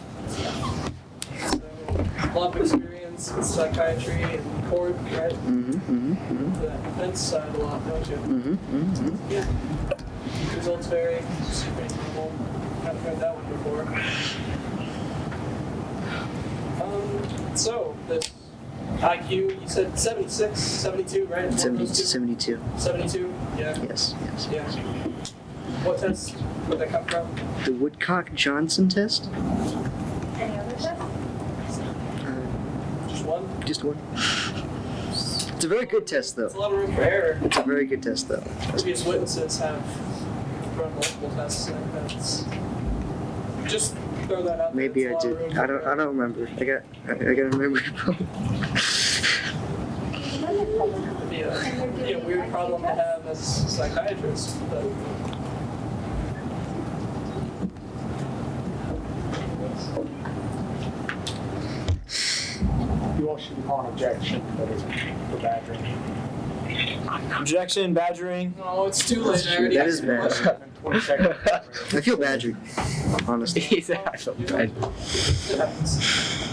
A lot of experience in psychiatry and court, right? The defense side a lot, don't you? Yeah. Results vary. It's pretty normal. Haven't heard that one before. So, this IQ, you said 76, 72, right? 72. 72? Yeah. Yes. Yeah. What test would that come from? The Woodcock-Johnson test? Any other tests? Just one? Just one. It's a very good test, though. It's a lot of room for error. It's a very good test, though. Previous witnesses have run multiple tests and that's just throw that out there. Maybe It's I a lot of did. room I don't remember. I got a memory problem. It'd be a weird problem to have as a psychiatrist, but You all should call an objection, but it's for badgering. Objection, badgering. no, it's too late. I already That asked is the bad. question. 20 seconds. I feel badgered, honestly. I feel bad. It happens.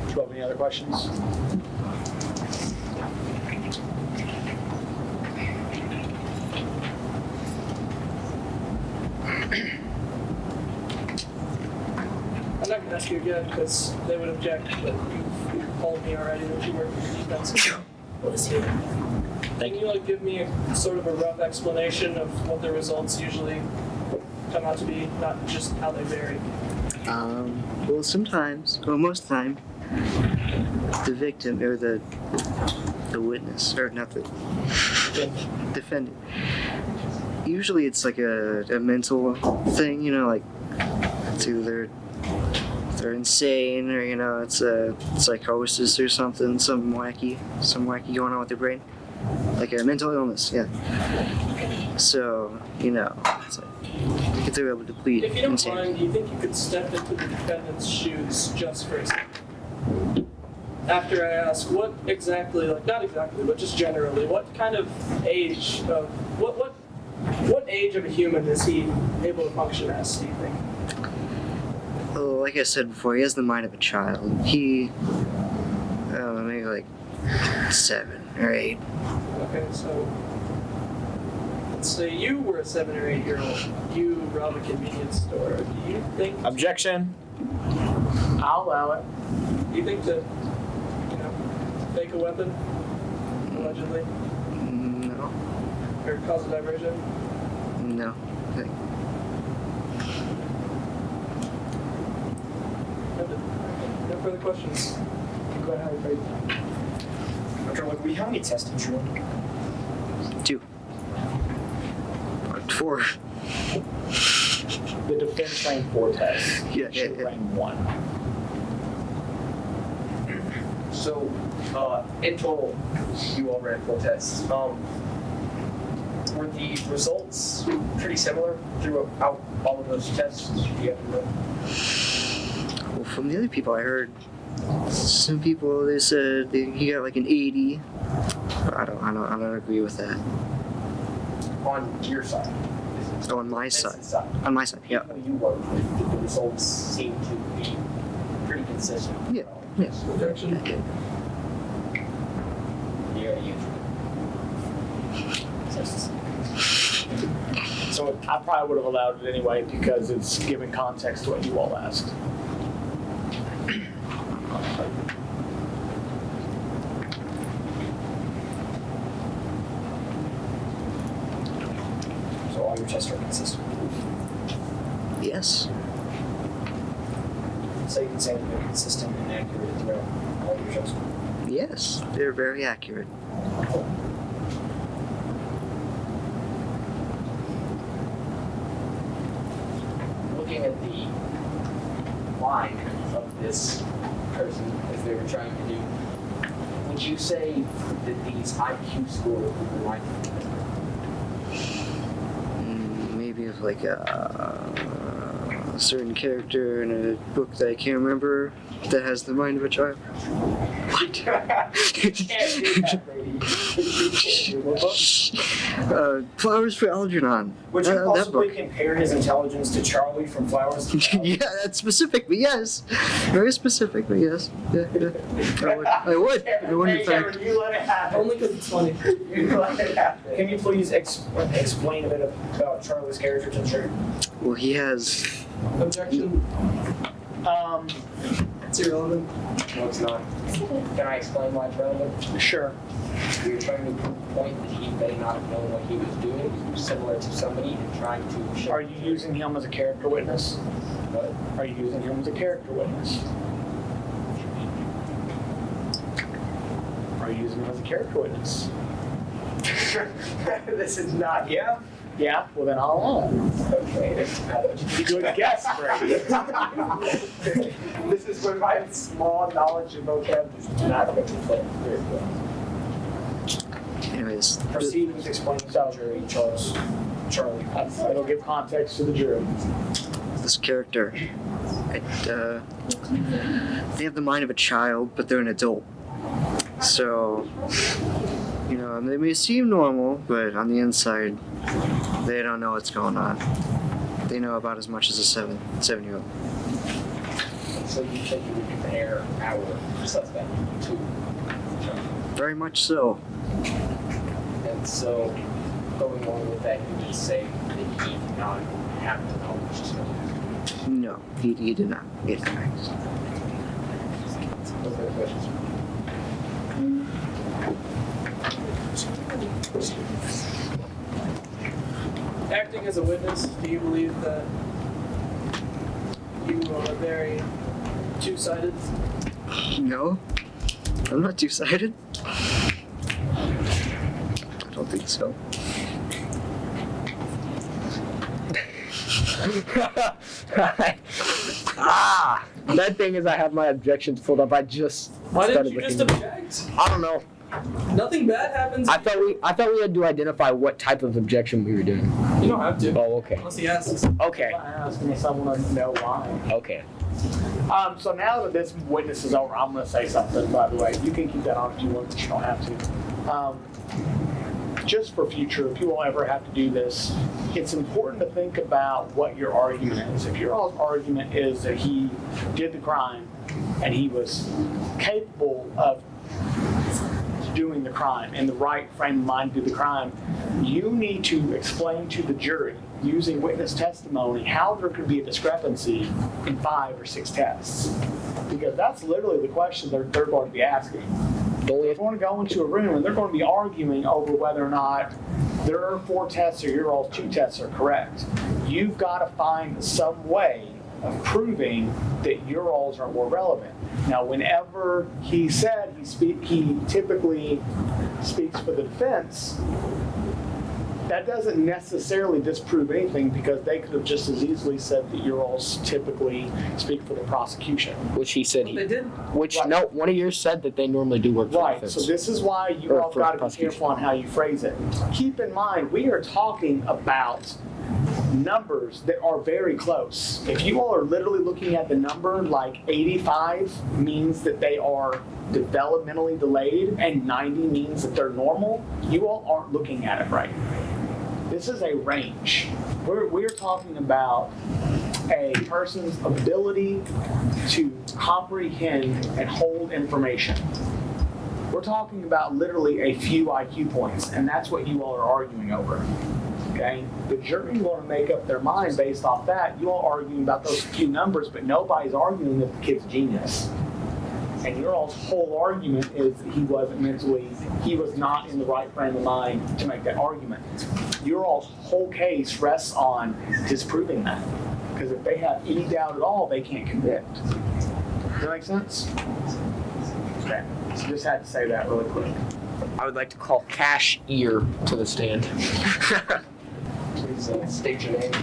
Do you have any other questions? I'm not going to ask you again because they would object, but you've told me already that you work for the defense. What is here? Can you give me a sort of a rough explanation of what the results usually come out to be, not just how they vary? Well, sometimes, well, most of the time, the victim or the witness, or not the defendant, Usually it's like a mental thing, you know, like it's either they're insane or, you know, it's a psychosis or something, some wacky going on with their brain. Like a mental illness, yeah. So, you know, it's like if they're able to plead If you don't insanity. mind, do you think you could step into the defendant's shoes just for a second? After I ask, what exactly, like not exactly, but just generally, what kind of age of what age of a human is he able to function as, do you think? Well, like I said before, he has the mind of a child. He, maybe like 7 or 8. Okay, so let's say you were a 7 or 8 year old. You rob a convenience store. Do you think? Objection. I'll allow it. Do you think to, fake a weapon, allegedly, No, or cause a diversion? no. No further questions. Go ahead, Harry. Dr. Lugby, how many tests did you run? 2. Or 4. The defense ran 4 tests. Yeah, You ran 1. So, in total, you all ran 4 tests. Were the results pretty similar throughout all of those tests you have to run? Well, from the other people I heard, some people they said he got like an 80. I don't agree with that. On your side? Oh, on my side. On my side, yeah. People you work with, the results seem to be pretty consistent. Yeah. Yeah. Objection. So I probably would have allowed it anyway because it's giving context to what you all asked. So all your tests are consistent. Yes. So you can say that they're consistent and accurate throughout all your tests. Yes, they're very accurate. Looking at the line of this person as they were trying to do, would you say that these IQ scores were like Maybe of like a certain character in a book that I can't remember that has the mind of a child. What? Flowers for Algernon. Would you that possibly book. compare his intelligence to Charlie from Flowers? Yeah, that's specific, but yes. Very specific, but yes. Yeah. I would in fact. You let it happen. Only because it's funny. You let it happen. Can you please explain a bit about Charlie's character to the jury? Well, he has. Objection. It's irrelevant. No, it's not. Can I explain why it's relevant? Sure. You're trying to prove the point that he may not have known what he was doing, similar to somebody, and trying to show. Are you using him as a character witness? What? Are you using him as a character witness? Are you using him as a character witness? This is not. Yeah. Yeah, well then I'll allow it. Okay. Good guess, Brady. This is where my small knowledge of vocab is not going to play very well. Anyways. Proceed with explaining to the jury, Charlie. It'll give context to the jury. This character, they have the mind of a child, but they're an adult. So, you know, they may seem normal, but on the inside, they don't know what's going on. They know about as much as a 7-year-old. So you said you would compare our suspect to Charlie. Very much so. And so, going along with that, you would say that he did not have the knowledge to know. No, he did not. He did not. No further questions? Acting as a witness, do you believe that you are very two-sided? No, I'm not two-sided. I don't think so. That thing is, I have my objections pulled up. I just Why started didn't you just looking. object? I don't know. Nothing bad happens. I thought we had to identify what type of objection we were doing. You don't have to. Oh, okay. Unless he asks. Okay. I ask me someone to know why. Okay. So now that this witness is over, I'm going to say something, by the way. You can keep that on if you want, but you don't have to. Just for future, if you will ever have to do this, it's important to think about what your argument is. If your argument is that he did the crime and he was capable of doing the crime, in the right frame of mind to do the crime, you need to explain to the jury, using witness testimony, how there could be a discrepancy in 5 or 6 tests. Because that's literally the question they're going to be asking. They're going to go into a room and they're going to be arguing over whether or not their 4 tests or your all's 2 tests are correct. You've got to find some way of proving that your alls are more relevant. Now, whenever he said he typically speaks for the defense, that doesn't necessarily disprove anything, because they could have just as easily said that your alls typically speak for the prosecution. Which he said They did. Which, no, one of yours said that they normally do work for the Right, defense. so this is why you Or all for got to be prosecution. careful on how you phrase it. Keep in mind, we are talking about numbers that are very close. If you all are literally looking at the number like 85 means that they are developmentally delayed and 90 means that they're normal, you all aren't looking at it right. This is a range. We're talking about a person's ability to comprehend and hold information. We're talking about literally a few IQ points, and that's what you all are arguing over. Okay? The jury will make up their mind based off that. You all are arguing about those few numbers, but nobody's arguing that the kid's genius. And your all's whole argument is that he was not in the right frame of mind to make that argument. Your all's whole case rests on disproving that. Because if they have any doubt at all, they can't convict. Does that make sense? Okay. So just had to say that really quick. I would like to call Cash Ear to the stand. Please state your name.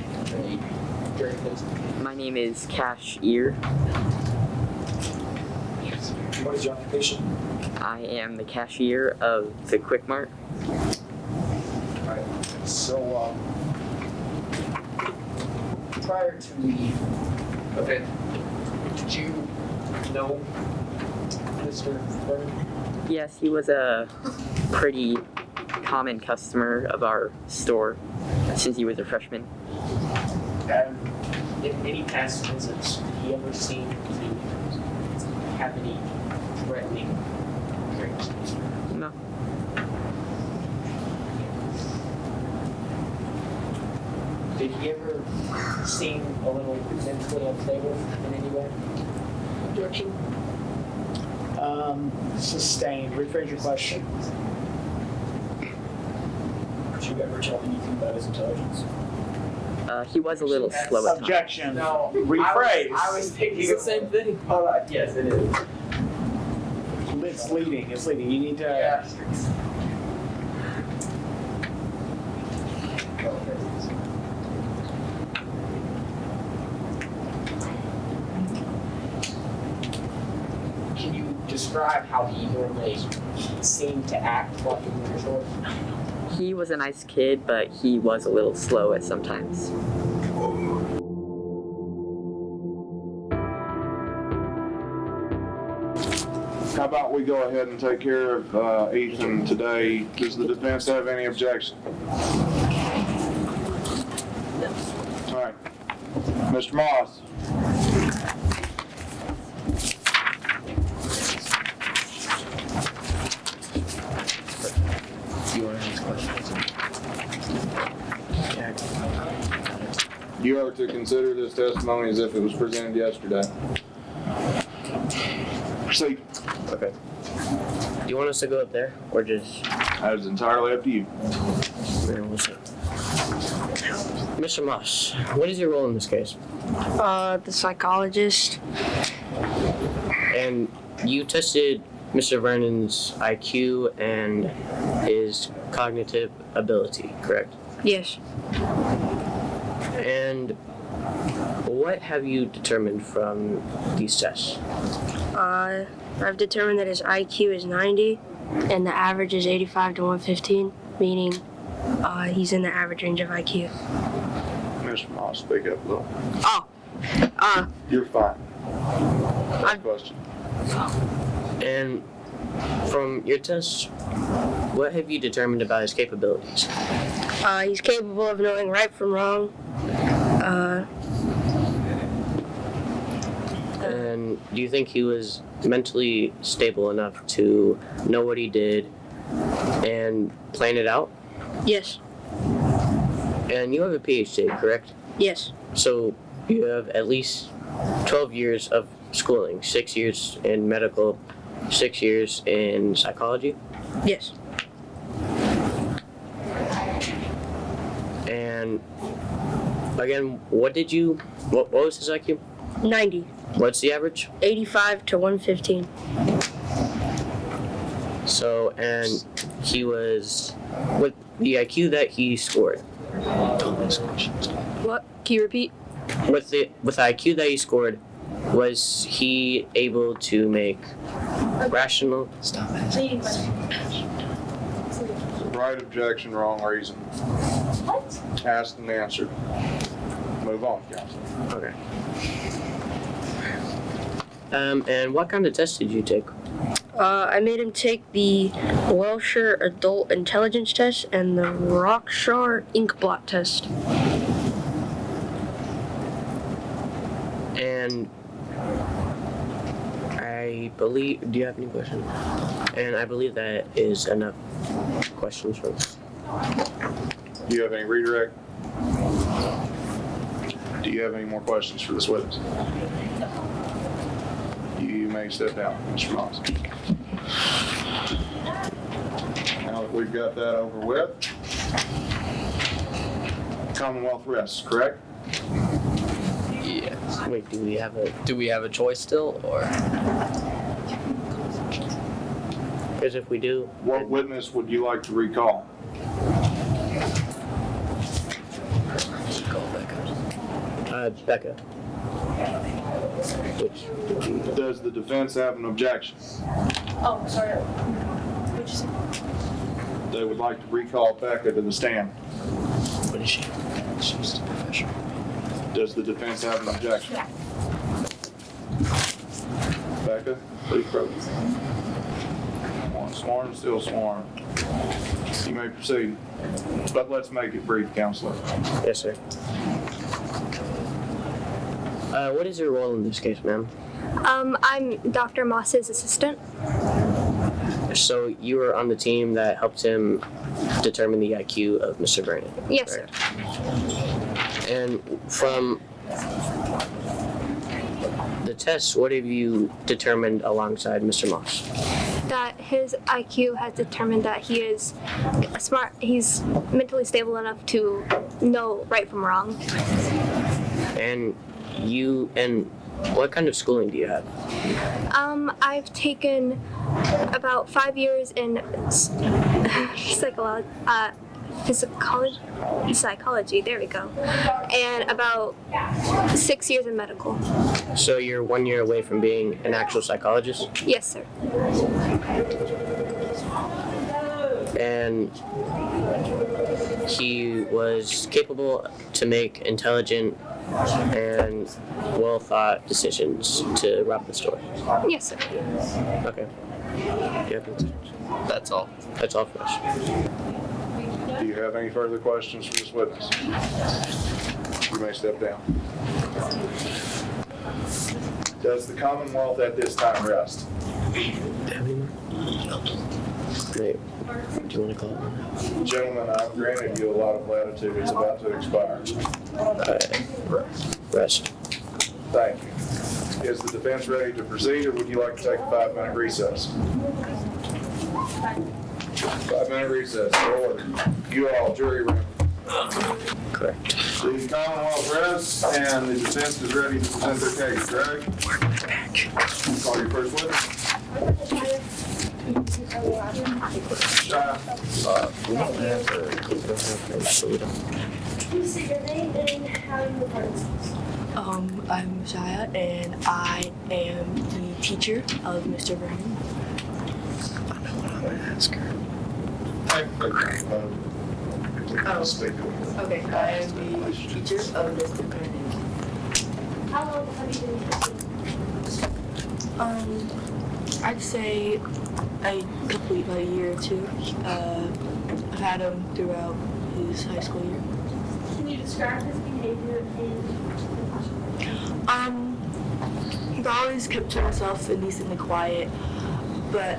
Jury, please. My name is Cash Ear. What is your occupation? I am the cashier of the Quick Mart. Alright, so prior to the event, did you know Mr. Vernon? Yes, he was a pretty common customer of our store since he was a freshman. In any past visits, did he ever seem to have any threatening characteristics? No. Did he ever seem a little mentally unstable in any way? Objection? Sustained. Rephrase your question. Did you ever tell anything about his intelligence? He was a little slow at times. Objection. No. Rephrase. I was thinking It's the same thing. Hold on. Yes, it is. It's leading. It's leading. You need to. Yeah. Can you describe how he normally seemed to act while he was in your store? He was a nice kid, but he was a little slow at sometimes. How about we go ahead and take care of Ethan today? Does the defense have any objection? All right. Mr. Moss. You want to ask questions? You are to consider this testimony as if it was presented yesterday. Proceed. Okay. Do you want us to go up there, or just? That is entirely up to you. Mr. Moss, what is your role in this case? The psychologist. And you tested Mr. Vernon's IQ and his cognitive ability, correct? Yes. And what have you determined from these tests? I've determined that his IQ is 90 and the average is 85 to 115, meaning he's in the average range of IQ. Mr. Moss, speak up a little. Oh, You're fine. Next question. And from your tests, what have you determined about his capabilities? he's capable of knowing right from wrong. And do you think he was mentally stable enough to know what he did and plan it out? Yes. And you have a PhD, correct? Yes. So you have at least 12 years of schooling, 6 years in medical, 6 years in psychology? Yes. And again, what was his IQ? 90. What's the average? 85 to 115. So, and he was, with the IQ that he scored. What? Can you repeat? With the IQ that he scored, was he able to make rational? Stop asking. Right objection, wrong reason. What? Asked and answered. Move on, Counselor. Okay. And what kind of test did you take? I made him take the Welsher Adult Intelligence Test and the Rockshar Ink Blot Test. And I believe, do you have any questions? And I believe that is enough questions from us. Do you have any redirect? Do you have any more questions for this witness? You may step down, Mr. Moss. Now that we've got that over with, Commonwealth rests, correct? Yes. Wait, do we have a choice still, or? Because if we do, what witness would you like to recall? Becca. Does the defense have an objection? Oh, sorry. What'd you say? They would like to recall Becca to the stand. What is she? She's a professional. Does the defense have an objection? Becca, please proceed. One sworn, still sworn. You may proceed, but let's make it brief, Counselor. Yes, sir. What is your role in this case, ma'am? I'm Dr. Moss's assistant. So you were on the team that helped him determine the IQ of Mr. Vernon? Yes, sir. And from the tests, what have you determined alongside Mr. Moss? That his IQ has determined that he is smart, he's mentally stable enough to know right from wrong. And what kind of schooling do you have? I've taken about 5 years in psychology, there we go, and about 6 years in medical. So you're 1 year away from being an actual psychologist? Yes, sir. And he was capable to make intelligent and well-thought decisions to rob the store? Yes, sir. Okay. Do you have any? That's all. That's all for us. Do you have any further questions for this witness? You may step down. Does the Commonwealth at this time rest? Wait, do you want to call it? Gentlemen, I've granted you a lot of latitude. It's about to expire. Rest. Thank you. Is the defense ready to proceed, or would you like to take a 5-minute recess? 5-minute recess. Order. You all, jury room. Correct. The Commonwealth rests, and the defense is ready to present their case. Greg? Call your first witness. We don't have Please state your name and how you were part of this. I'm Messiah, and I am the teacher of Mr. Vernon. I know what I'm gonna ask her. Okay, I am the teacher of Mr. Vernon. How long have you been teaching? I'd say about a year or two. I've had him throughout his high school year. Can you describe his behavior in the classroom? He always kept to himself and decently quiet, but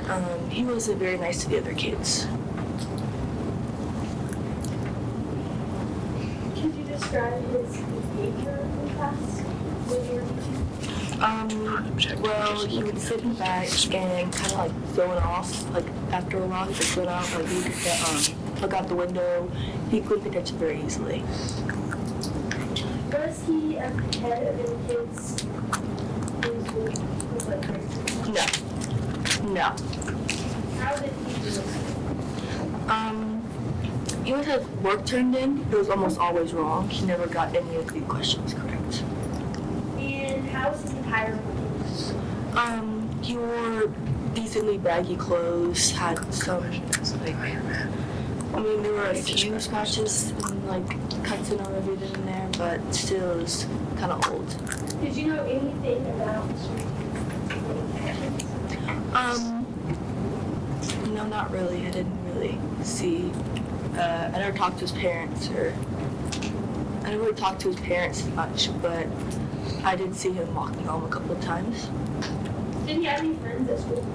he wasn't very nice to the other kids. Could you describe his behavior in class when you were teaching? Well, he would sit in the back and kind of like zone off. Like after a while, he'd like zone out. Like he would look out the window. He couldn't pay attention very easily. Was he ahead of any kids in school? No. How did he do it? He always had work turned in. It was almost always wrong. He never got any of the questions correct. And how was his attire? He wore decently baggy clothes, had some, there were a few scratches and, cuts and everything in there, but still it was kind of old. Did you know anything about No, not really. I didn't really see. I never talked to his parents, I never really talked to his parents much, but I did see him walking home a couple of times. Did he have any friends at school?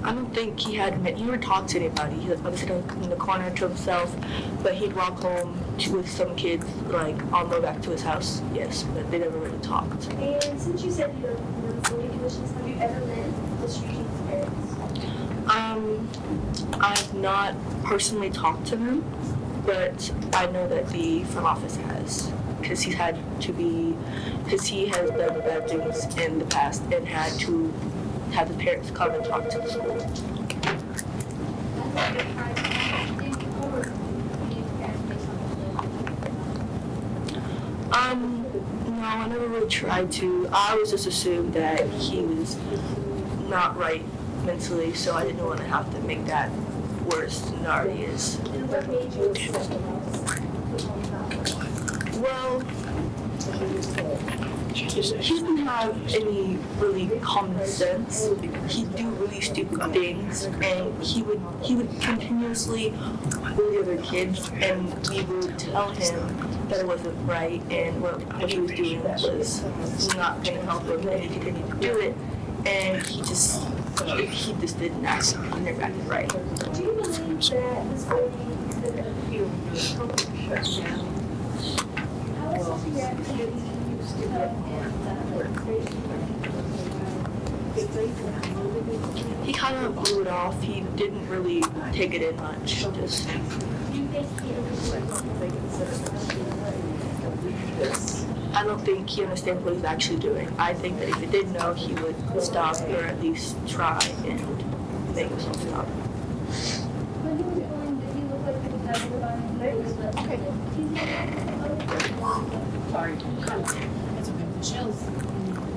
I don't think he never talked to anybody. He would sit in the corner to himself, but he'd walk home with some kids, on the way back to his house, yes, but they never really talked. And since you said you don't know so many conditions, have you ever met Mr. Eugene's parents? I've not personally talked to them, but I know that the front office has, because he has done bad things in the past and had to have the parents come and talk to the school. No, I never really tried to. I always just assumed that he was not right mentally, so I didn't want to have to make that worse than it already is. And what made you accept him? Well, he didn't have any really common sense. He'd do really stupid things, and he would continuously bully other kids, and we would tell him that it wasn't right, and what he was doing was not going to help him, and he continued to do it, and he just didn't act. He never acted right. Do you believe that this lady could have How was his reaction He kind of blew it off. He didn't really take it in much. Just. I don't think he understands what he's actually doing. I think that if he did know, he would stop or at least try and make himself stop. When he was born, did he look like he was having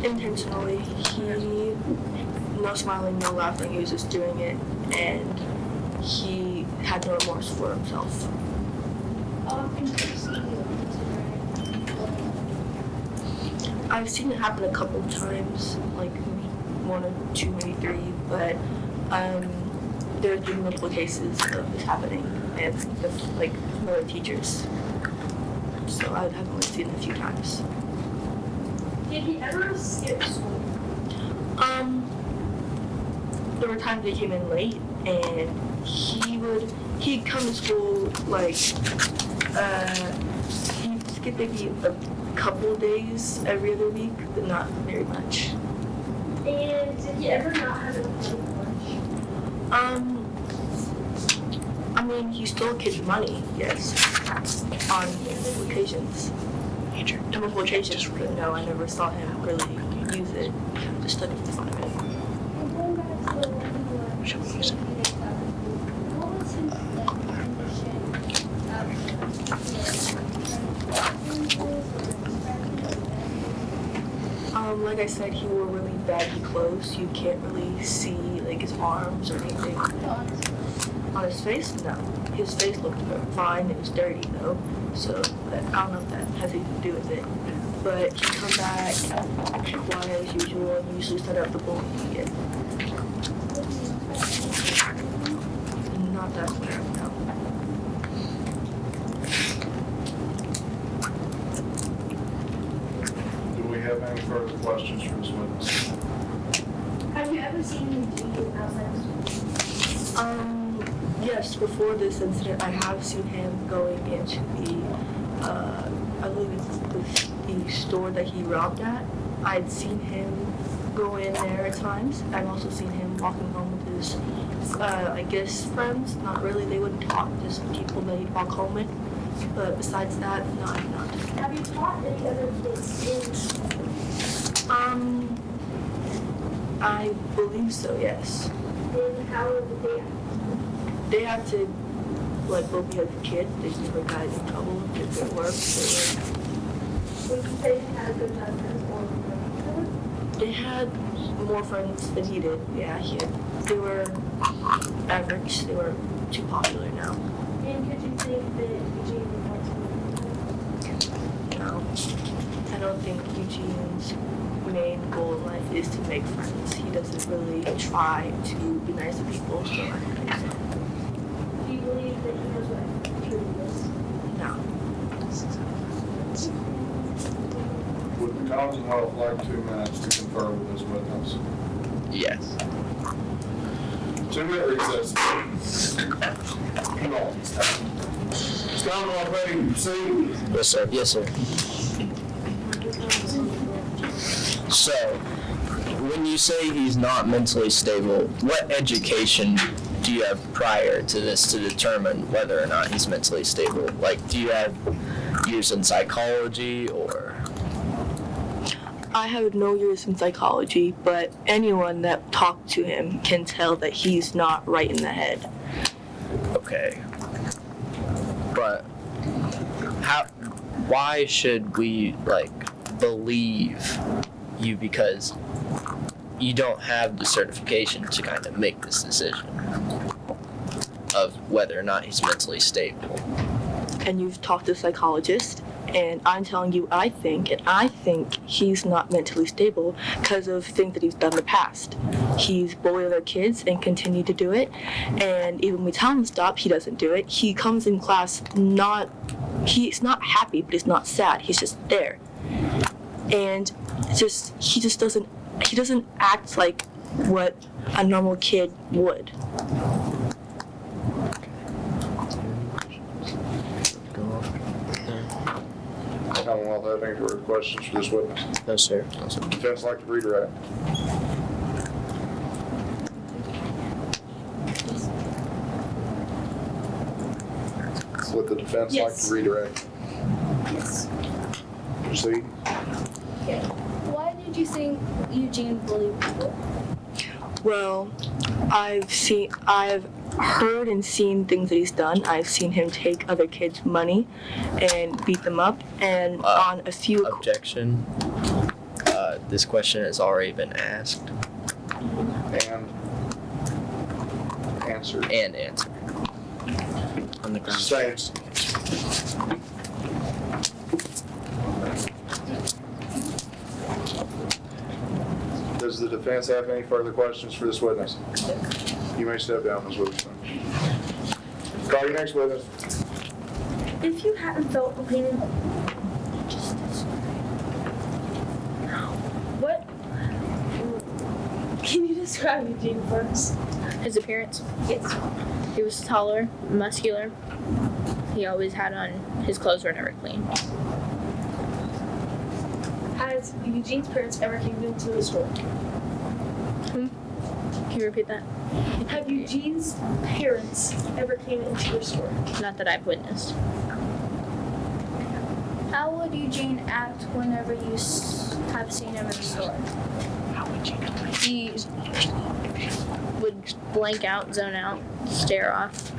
Intentionally, no smiling, no laughing, he was just doing it, and he had no remorse for himself. I've seen it happen a couple of times, maybe one or two, maybe three, but there's been multiple cases of this happening, and with other teachers. So I have only seen it a few times. Did he ever skip school? There were times they came in late, and he'd come to school he'd skip maybe a couple days every other week, but not very much. And did he ever not have enough money for lunch? He stole kids' money, yes, on multiple occasions. But no, I never saw him really use it. Just studied in front of it. Going back to the one who what was his condition like I said, he wore really baggy clothes. You can't really see like his arms or anything. On his face, no. His face looked fine. It was dirty though, so but I don't know if that has anything to do with it. But he come back quiet as usual and usually set up the bullying again. Not that clear, no. Do we have any further questions from this witness? Have you ever seen Eugene outside of school? Yes, before this incident, I have seen him going into I believe it's the store that he robbed at. I'd seen him go in there at times. I've also seen him walking home with his, I guess, friends. Not really, they wouldn't talk, just people that he'd walk home with. But besides that, no, I've not. Have you taught any other kids in school? I believe so, yes. And how was the day? They have to, like, both be a kid. They never got in trouble, did good work. Would you say he had a good time or They had more friends than he did. Yeah, they were average. They were too popular now. And could you think that Eugene would want to? No, I don't think Eugene's main goal in life is to make friends. He doesn't really try to be nice to people. So. Do you believe that he knows what truth is? No. Would the Commonwealth like 2 minutes to confer with this witness? Yes. 2-minute recess. Come on. Commonwealth ready to proceed? Yes, sir. Yes, sir. So, when you say he's not mentally stable, what education do you have prior to this to determine whether or not he's mentally stable? Like, do you have years in psychology or? I have no years in psychology, but anyone that talked to him can tell that he's not right in the head. Okay. But why should we, like, believe you because you don't have the certification to kind of make this decision of whether or not he's mentally stable? And you've talked to a psychologist, and I'm telling you, I think he's not mentally stable because of things that he's done in the past. He's bullied other kids and continued to do it, and even when we tell him to stop, he doesn't do it. He comes in class he's not happy, but he's not sad. He's just there. And he doesn't act like what a normal kid would. Commonwealth have any further questions for this witness? No, sir. Defense like to redirect. Would the defense like to redirect? Yes. Proceed. Why did you think Eugene bullied people? Well, I've heard and seen things that he's done. I've seen him take other kids' money and beat them up, and on a few objection. This question has already been asked. And answered. And answered. On the ground. Stance. Does the defense have any further questions for this witness? You may step down, Ms. Wilson. Call your next witness. If you hadn't felt the pain, what? Can you describe Eugene first? His appearance? Yes. He was taller, muscular. He always had on, his clothes were never clean. Has Eugene's parents ever came into the store? Can you repeat that? Have Eugene's parents ever came into your store? Not that I've witnessed. How would Eugene act whenever you have seen him in the store? He would blank out, zone out, stare off.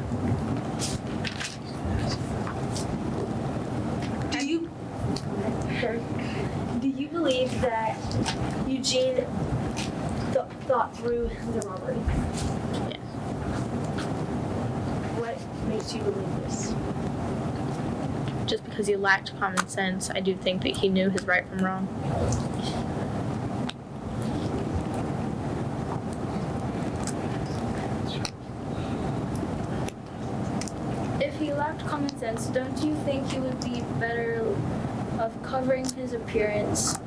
Do you believe that Eugene thought through the robbery? Yes. What makes you believe this? Just because he lacked common sense, I do think that he knew his right from wrong. If he lacked common sense, don't you think he would be better of covering his appearance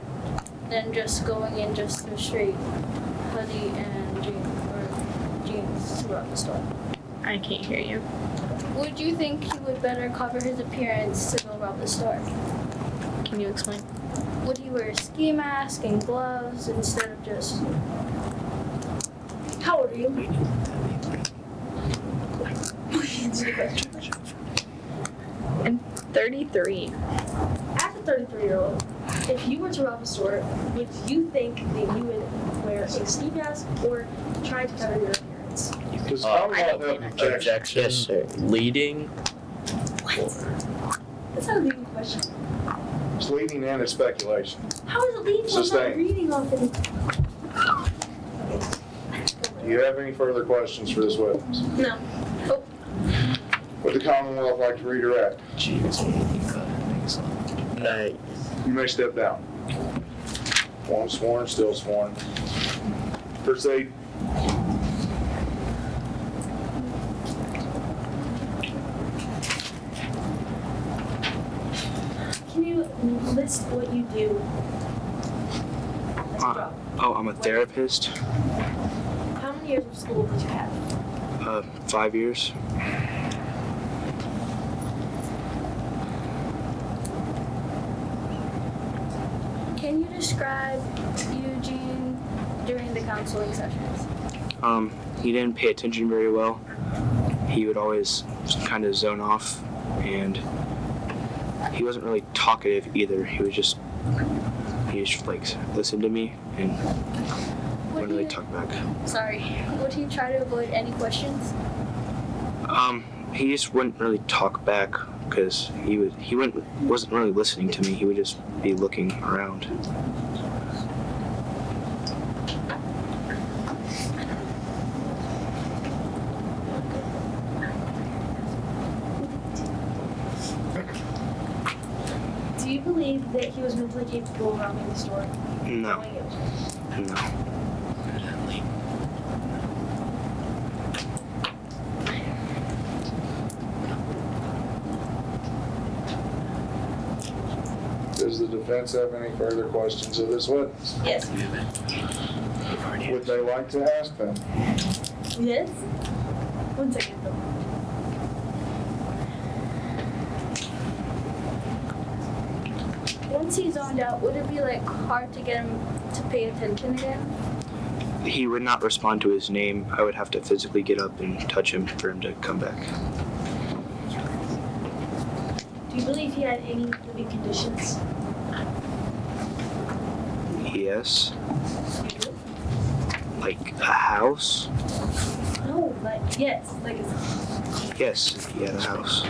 than just going in just a straight hoodie and jeans throughout the store? I can't hear you. Would you think he would better cover his appearance to go rob the store? Can you explain? Would he wear a ski mask and gloves instead of just... How old are you? Answer the question. I'm 33. As a 33-year-old, if you were to rob a store, would you think that you would wear a ski mask or try to cover your appearance? Does Commonwealth have an objection? Yes, sir. Leading. That's not a leading question. It's leading and it's speculation. How is it leading? I'm not Sustained. reading off of Do you have any further questions for this witness? No. Oh. Would the Commonwealth like to redirect? No. You may step down. One sworn, still sworn. Proceed. Can you list what you do as a job? Oh, I'm a therapist. How many years of school did you have? 5 years. Can you describe Eugene during the counseling sessions? He didn't pay attention very well. He would always kind of zone off, and he wasn't really talkative either. He just like listened to me and wouldn't really talk back. Sorry. Would he try to avoid any questions? He just wouldn't really talk back because he wasn't really listening to me. He would just be looking around. Do you believe that he was mentally capable of robbing the store? No. Knowing it? No. Does the defense have any further questions of this witness? Yes. Would they like to ask them? Yes? 1 second. Once he zoned out, would it be like hard to get him to pay attention again? He would not respond to his name. I would have to physically get up and touch him for him to come back. Do you believe he had any living conditions? Yes. Like a house? No, like, yes. Like, Yes, he had a house.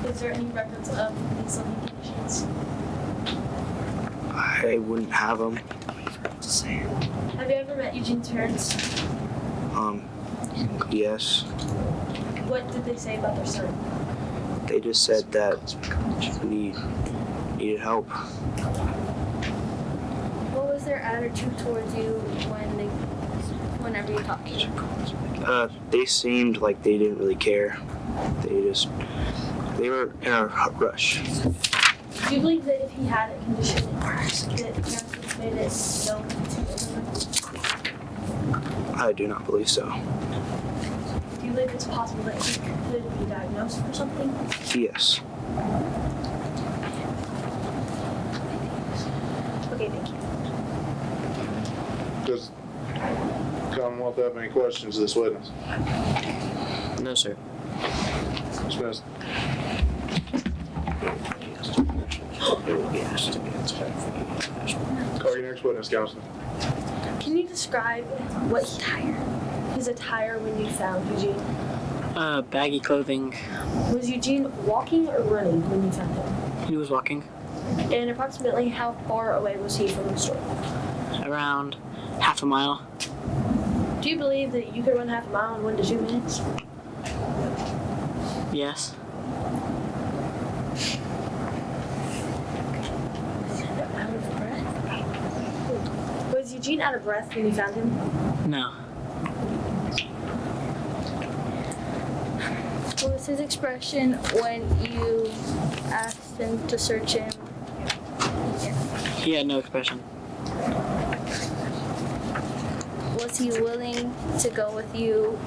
is there any records of these living conditions? I wouldn't have him. Have you ever met Eugene's parents? Yes. What did they say about their son? They just said that he needed help. What was their attitude towards you whenever you talked to them? They seemed like they didn't really care. They were in a rush. Do you believe that if he had a condition, that parents would have made it known to everyone? I do not believe so. Do you believe it's possible that he could be diagnosed for something? Yes. Okay, thank you. Does Commonwealth have any questions of this witness? No, sir. Dismissed. Call your next witness, Counselor. Can you describe what his attire when you found Eugene? Baggy clothing. Was Eugene walking or running when you found him? He was walking. And approximately how far away was he from the store? Around half a mile. Do you believe that you could run half a mile in 1 to 2 minutes? Yes. Out of breath? Was Eugene out of breath when you found him? No. What was his expression when you asked him to search him? He had no expression. Was he willing to go with you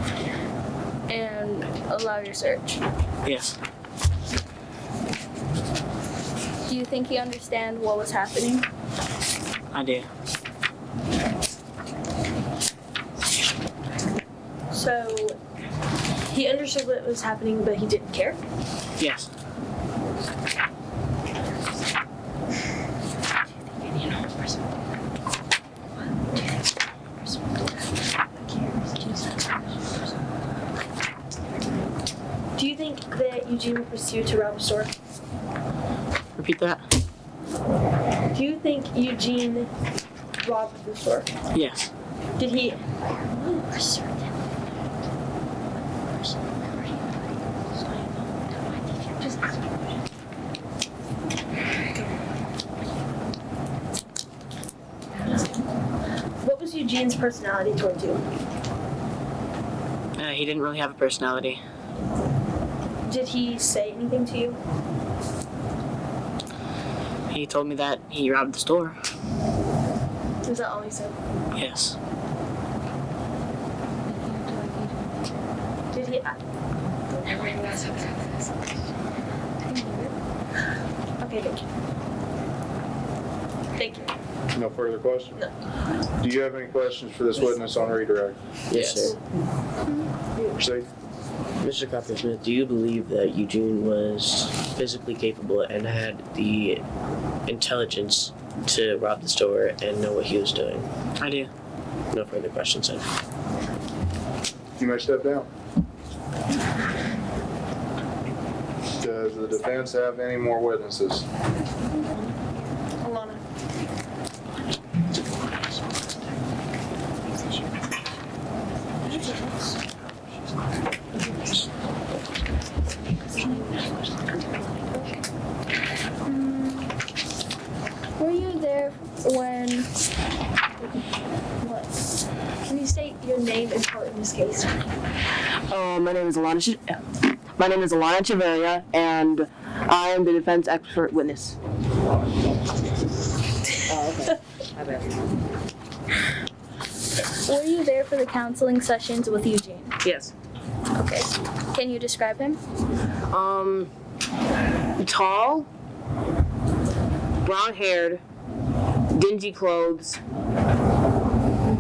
and allow your search? Yes. Do you think he understand what was happening? I do. So, he understood what was happening, but he didn't care? Yes. Do you think that Eugene would pursue to rob a store? Repeat that? Do you think Eugene robbed the store? Yes. Did he? What was Eugene's personality towards you? He didn't really have a personality. Did he say anything to you? He told me that he robbed the store. Is that all he said? Yes. Did he? Okay, thank you. Thank you. No further questions? No. Do you have any questions for this witness on redirect? Yes, sir. Proceed. Mr. Coppersmith, do you believe that Eugene was physically capable and had the intelligence to rob the store and know what he was doing? I do. No further questions, sir. You may step down. Does the defense have any more witnesses? Alana. Were you there when? What? Can you state your name and part in this case? My name is Alana Chaveria, and I am the defense expert witness. Were you there for the counseling sessions with Eugene? Yes. Okay. Can you describe him? Tall, brown-haired, dingy clothes.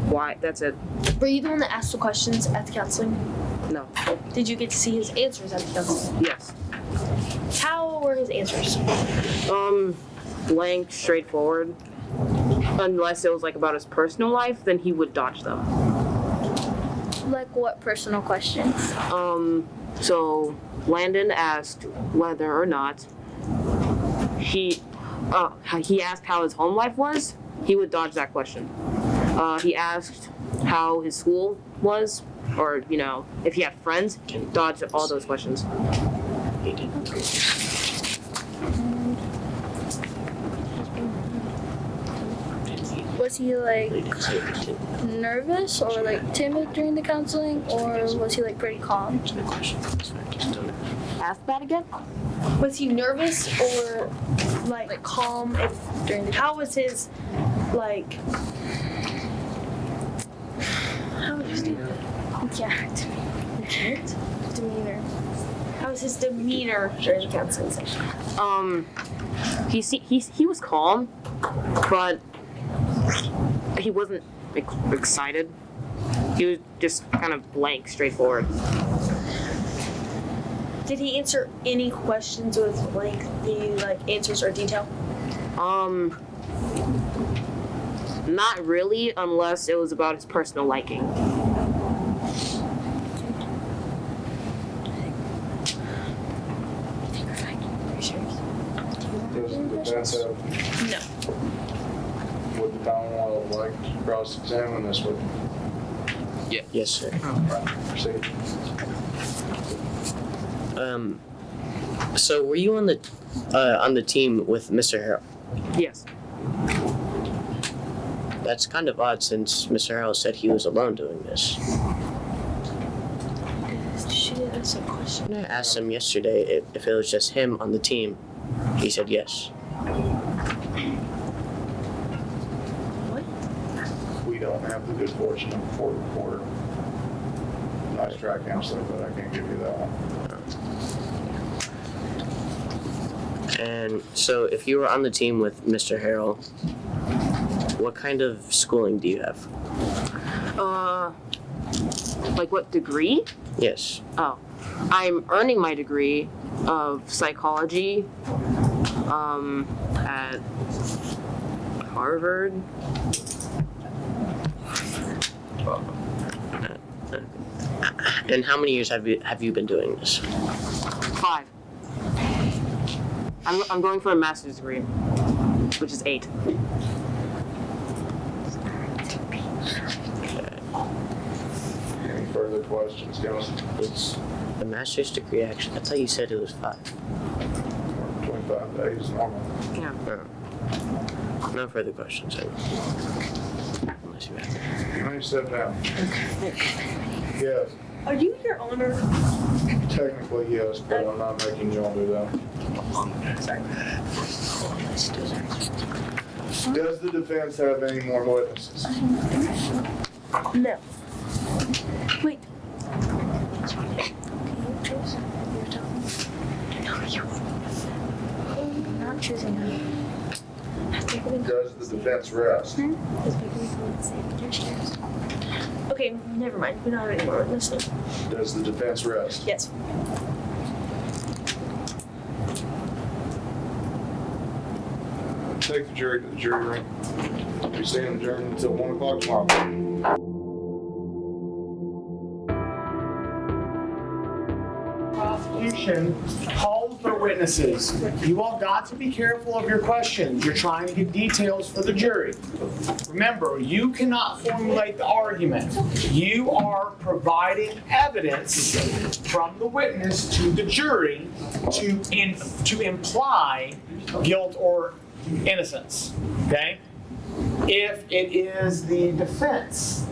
White. That's it. Were you the one that asked the questions at the counseling? No. Did you get to see his answers at the counseling? Yes. How were his answers? Blank, straightforward. Unless it was like about his personal life, then he would dodge them. Like what personal questions? So Landon asked whether or not he asked how his home life was. He would dodge that question. He asked how his school was, or if he had friends. Dodge all those questions. He did. Was he like nervous or like timid during the counseling, or was he like pretty calm? Ask that again. Was he nervous or like calm during the? How was his like? How would you say that? Demeanor. How was his demeanor during the counseling session? He was calm, but he wasn't excited. He was just kind of blank, straightforward. Did he answer any questions with lengthy answers or detail? Not really, unless it was about his personal liking. Does the defense defense have? No. Would the Commonwealth like to cross-examine this witness? Yeah. Yes, sir. Proceed. So were you on the team with Mr. Harrell? Yes. That's kind of odd since Mr. Harrell said he was alone doing this. She did ask a question. When I asked him yesterday if it was just him on the team, he said yes. We don't have the good fortune of a court reporter. Nice try, counselor, but I can't give you that one. And so if you were on the team with Mr. Harrell, what kind of schooling do you have? Like what degree? Yes. Oh, I'm earning my degree of psychology at Harvard. And how many years have you been doing this? 5. I'm going for a master's degree, which is 8. Any further questions, Counselor? It's a master's degree, actually. I thought you said it was 5. 25 days normal. Yeah. No further questions. Unless you have. You may step down. Yes. Are you your owner? Technically, yes, but I'm not making you all do that. Does the defense have any more witnesses? No. Wait. I'm not choosing her. Does the defense rest? Okay, never mind. We don't have any more witnesses. Does the defense rest? Yes. Take the jury to the jury room. We stand adjourned until 1 o'clock tomorrow. Prosecution calls their witnesses. You all got to be careful of your questions. You're trying to get details for the jury. Remember, you cannot formulate the argument. You are providing evidence from the witness to the jury to imply guilt or innocence. Okay? If it is the defense,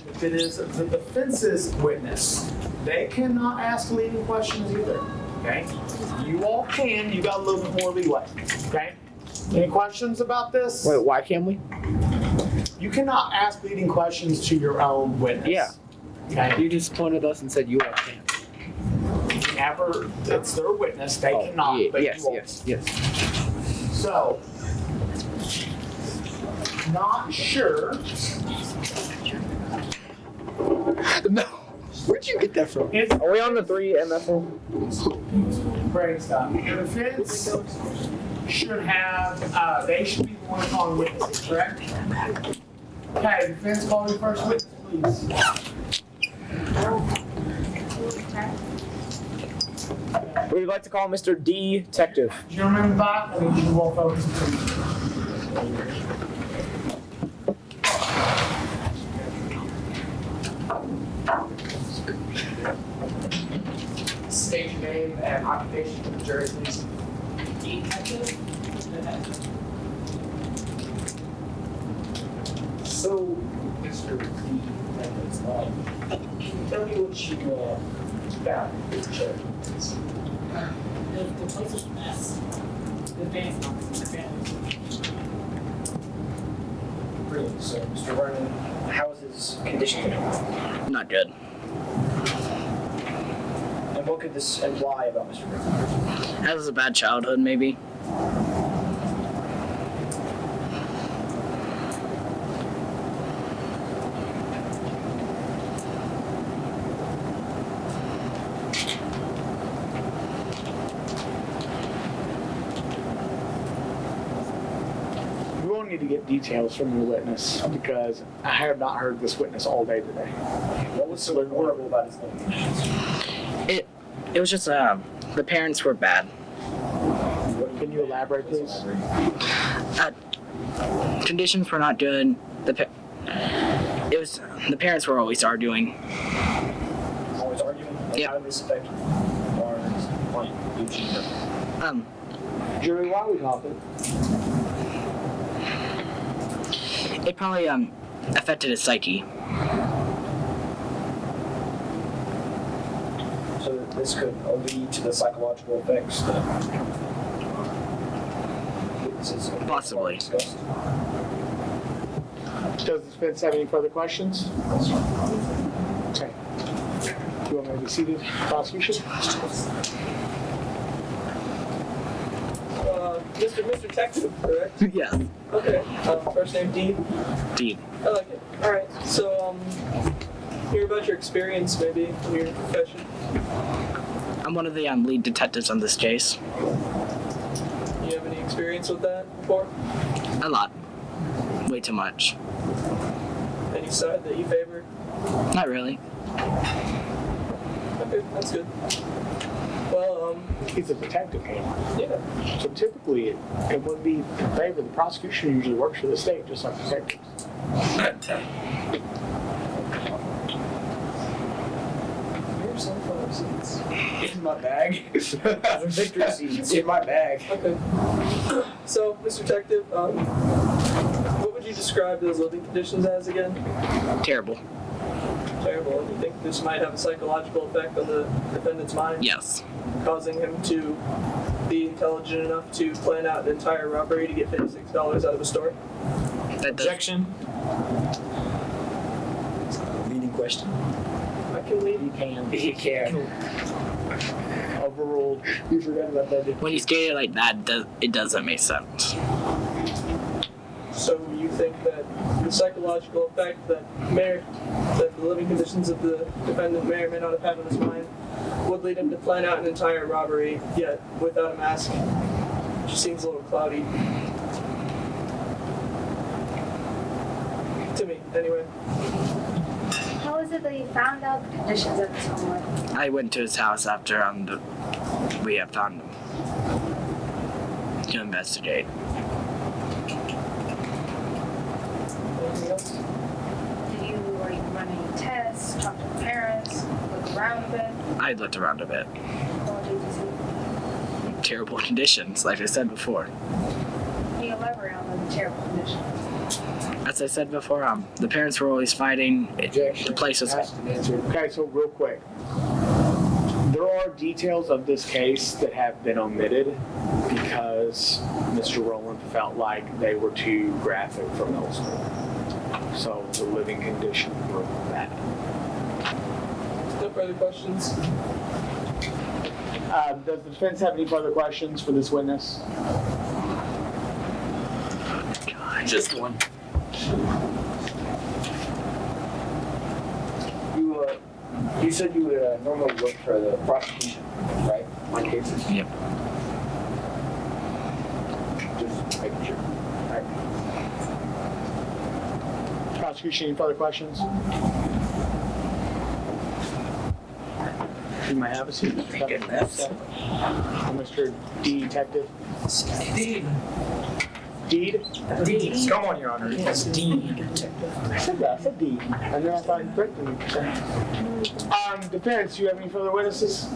if it is the defense's witness, they cannot ask leading questions either, okay? You all can, you got a little bit more leeway, okay? Any questions about this? Wait, why can't we? You cannot ask leading questions to your own witness. Yeah. Okay? You just pointed us and said you all can't. Whenever it's their witness, they cannot, yeah, but yes, you all yes. So, not sure. No. Where'd you get that from? Are we on the 3 MFO? Brain stop. The defense should have, they should be the one calling witnesses, correct? Okay, defense, call your first witness, please. We'd like to call Mr. Detective. Do you remember that? I need you to walk over to the State your name and occupation for the jury, please. Detective. So, Mr. Detective, can you tell me what you found in the jury, please? The place was a mess. The van's not the van. Really? So, Mr. Vernon, how is his condition today? Not good. And what could this imply about Mr. Vernon? Has a bad childhood, maybe. We will need to get details from the witness because I have not heard this witness all day today. What was so horrible about his limitations? It was just the parents were bad. What do Can you elaborate, please? Conditions were not good. The parents were always arguing. Always arguing? Like, how did this affect Lauren's point? Jury, why are we talking? It probably affected his psyche. So that this could lead to the psychological effects that witnesses have Possibly. discussed. Does the defense have any further questions? Okay. Do you want me to be seated? Prosecution? Mr. Detective, correct? Yes. Okay. First name Dean. Dean. I like it. All right. So, hear about your experience, maybe in your profession. I'm one of the lead detectives on this case. You have any experience with that before? A lot. Way too much. Any side that you favor? Not really. Okay, that's good. Well, he's a detective, Cam. Yeah. So typically, it would be in favor. The prosecution usually works for the state, just like detectives. Here's some photo seats. In my bag. Victory seats in my bag. Okay. So, Mr. Detective, what would you describe those living conditions as again? Terrible. Terrible. And you think this might have a psychological effect on the defendant's mind? Yes. Causing him to be intelligent enough to plan out an entire robbery to get $56 out of a store? Objection. Leading question. I can lead. You can. You can. Overruled. You forgot about that. When you state it like that, it doesn't make sense. So you think that the psychological effect that the living conditions of the defendant may or may not have had on his mind would lead him to plan out an entire robbery, yet without a mask? Just seems a little cloudy. To me, anyway. How is it that you found out the conditions of his home life? I went to his house after we had found him to investigate. Anything else? Did you run any tests, talk to the parents, look around a bit? I looked around a bit. What did you see? Terrible conditions, like I said before. Can you elaborate on the terrible conditions? As I said before, the parents were always fighting. The place was. Okay, so real quick. There are details of this case that have been omitted because Mr. Rowland felt like they were too graphic for middle school. So the living condition for that. No further questions? Does the defense have any further questions for this witness? Just one. You said you would normally work for the prosecution, right? On cases? Yep. Just making sure. All right. Prosecution, any further questions? You may have a seat. Mr. D. Detective. Dean. Deed? Dean. Come on, Your Honor. It's Dean. I said that. I said D. And then I thought you corrected me. Defense, do you have any further witnesses?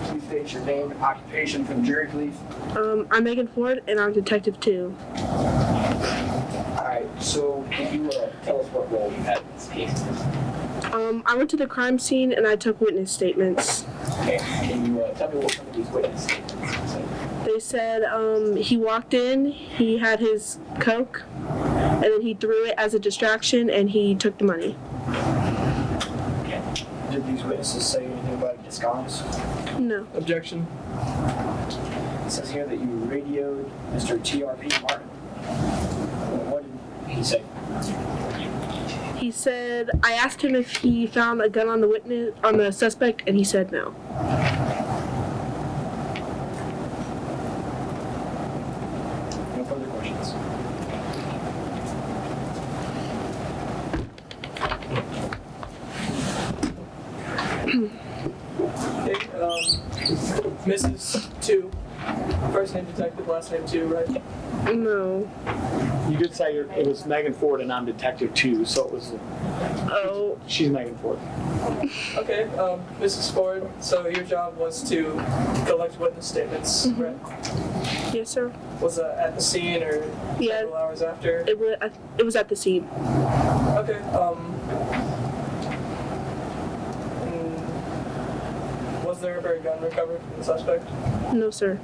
Please state your name and occupation for the jury, please. I'm Megan Ford, and I'm Detective 2. Alright, so can you tell us what role you had in this case? I went to the crime scene, and I took witness statements. Okay, can you tell me what some of these witness statements say? They said he walked in, he had his Coke, and then he threw it as a distraction, and he took the money. Okay. Did these witnesses say anything about disguise? No. Objection. It says here that you radioed Mr. T.R.P. Martin. What did he say? He said, I asked him if he found a gun on the suspect, and he said no. No further questions. Okay, Mrs. 2, first name detective, last name 2, right? No. You did say it was Megan Ford and I'm Detective 2, so it was. Oh. She's Megan Ford. Okay, Mrs. Ford, so your job was to collect witness statements, right? Yes, sir. Was that at the scene or several hours after? It was at the scene. Okay, was there ever a gun recovered from the suspect? No, sir.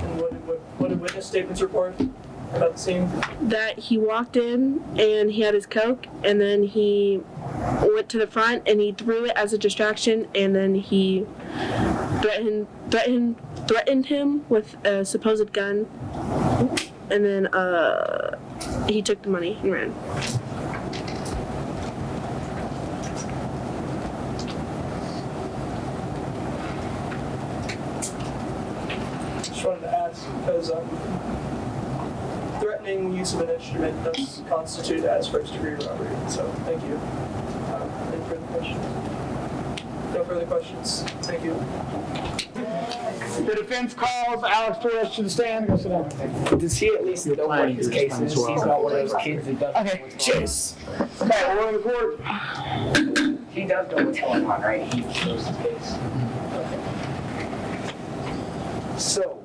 And what did witness statements report about the scene? That he walked in and he had his Coke, and then he went to the front and he threw it as a distraction, and then he threatened him with a supposed gun, and then he took the money and ran. Just wanted to ask because threatening use of an instrument does constitute as first-degree robbery. So thank you. Any further questions? No further questions. Thank you. The defense calls Alex Torres to the stand. Go sit down. Does he at least know what his case is? He's not one of those kids that doesn't. Okay, cheers. Okay, we're in the court. He does know what's going on, right? He knows his case. Okay. So,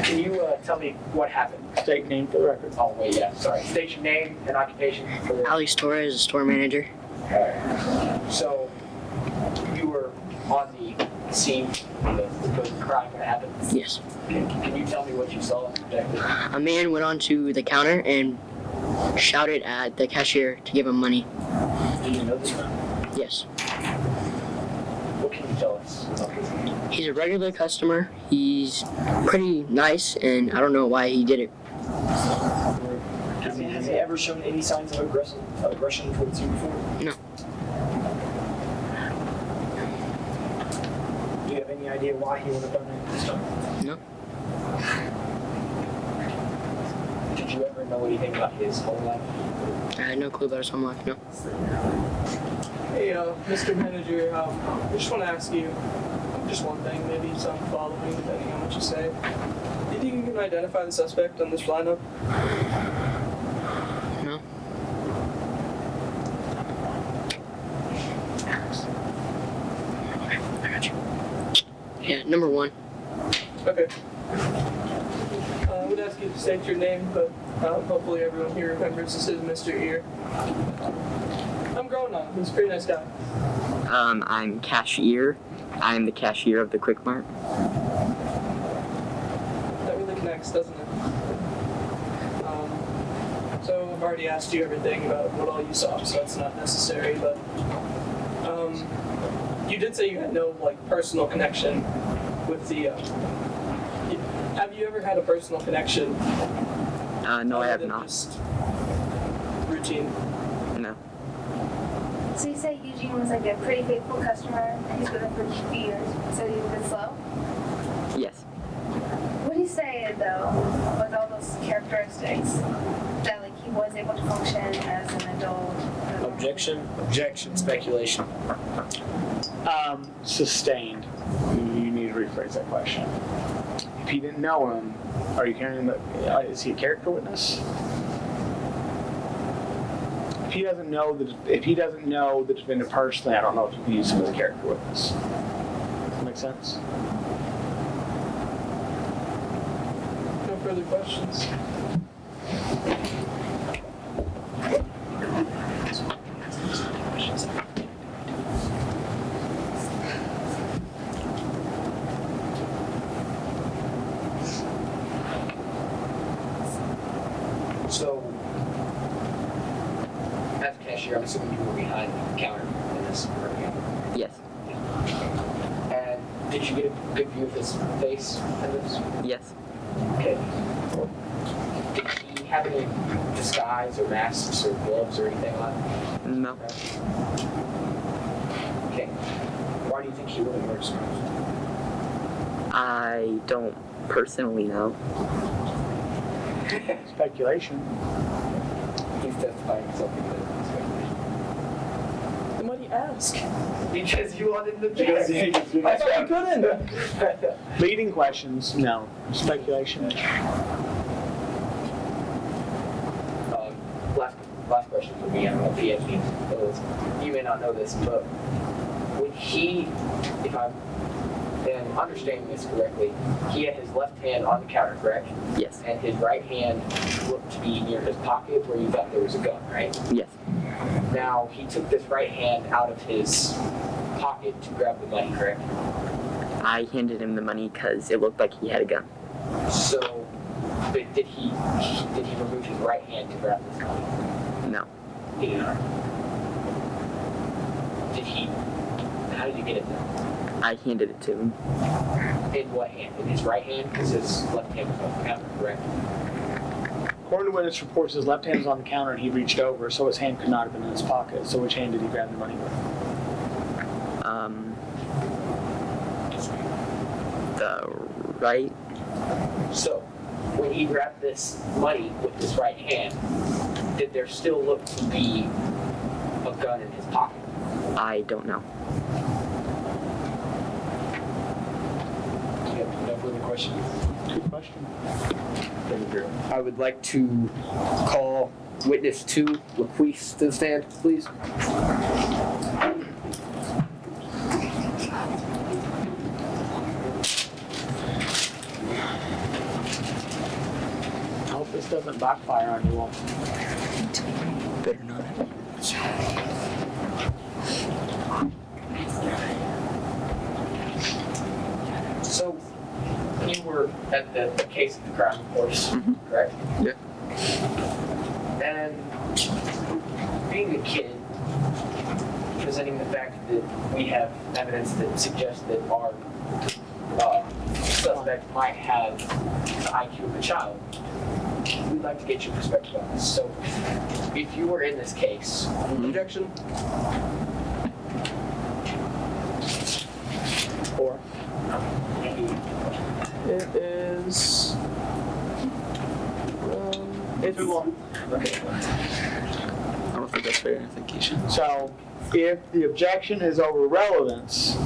can you tell me what happened? State name for the record. Oh, wait, yeah, sorry. State your name and occupation for the... Alex Torres, store manager. Alright. So, you were on the scene of the crime when it happened? Yes. Can you tell me what you saw exactly? A man went onto the counter and shouted at the cashier to give him money. Did you know this man? Yes. What can you tell us about this man? He's a regular customer. He's pretty nice, and I don't know why he did it. Has he ever shown any signs of aggression towards you before? No. Do you have any idea why he would have done it this time? No. Did you ever know anything about his home life? I had no clue about his home life, no. Hey, Mr. Manager, I just want to ask you just one thing, maybe some following, depending on what you say. Do you think you can identify the suspect on this lineup? No. I got you. Yeah, number 1. Okay. I would ask you to state your name, but hopefully everyone here remembers this is Mr. Ear. I'm growing on him. He's a pretty nice guy. I'm cashier. I'm the cashier of the Quick Mart. That really connects, doesn't it? So I've already asked you everything about what all you saw, so that's not necessary, but you did say you had no personal connection with the have you ever had a personal connection? No, I have not. Just routine. No. So you say Eugene was like a pretty faithful customer and he's been there for a few years, so he was a bit slow? Yes. What do you say though, with all those characteristics, that he was able to function as an adult? Objection, speculation. Sustained. You need to rephrase that question. If he didn't know him, are you carrying is he a character witness? If he doesn't know the defendant personally, I don't know if you can use him as a character witness. Does that make sense? No further questions. So, as a cashier, I'm assuming you were behind the counter in this counter. Yes. And did you get a good view of his face in this? Yes. Okay. Did he have any disguise or masks or gloves or anything on? No. Okay. Why do you think he would have worked so much? I don't personally know. Speculation. He's testifying something that is speculation. ask? Because you wanted to Because check. yeah, I thought you couldn't. leading questions, no. Speculation. Last question for me. I don't know if he actually knows. You may not know this, but when he, if I'm understanding this correctly, he had his left hand on the counter, correct? Yes. And his right hand looked to be near his pocket where you thought there was a gun, right? Yes. Now, he took this right hand out of his pocket to grab the money, correct? I handed him the money because it looked like he had a gun. So, but did he remove his right hand to grab this money? No. He did not. How did you get it then? I handed it to him. In what hand? In his right hand? Because his left hand was on the counter, correct? According to witness reports, his left hand was on the counter and he reached over, so his hand could not have been in his pocket. So which hand did he grab the money with? The right. So, when he grabbed this money with his right hand, did there still look to be a gun in his pocket? I don't know. You have no further questions? Good question. I would like to call witness 2, Laquise, to the stand, please. I hope this doesn't backfire on you all. Better not. So, you were at the case of the crime, of course, correct? Yeah. And being a kid, presenting the fact that we have evidence that suggests that our suspect might have the IQ of a child, we'd like to get your perspective on this. So, if you were in this case, objection? Four. It is. It's too long. I don't think that's fair. I think you should. So, if the objection is over relevance,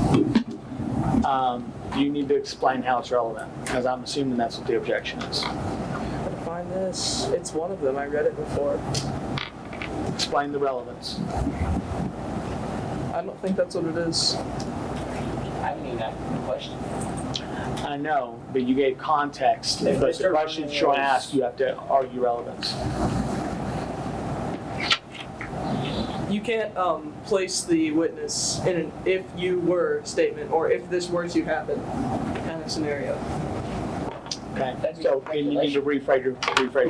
you need to explain how it's relevant, because I'm assuming that's what the objection is. Find this. It's one of them. I read it before. Explain the relevance. I don't think that's what it is. I haven't even asked the question. I know, but you gave context. If But Mr. the questions Vernon you're was- asked, you have to argue relevance. You can't place the witness in an if you were statement or if this were to happen kind of scenario. Okay, so you need to rephrase your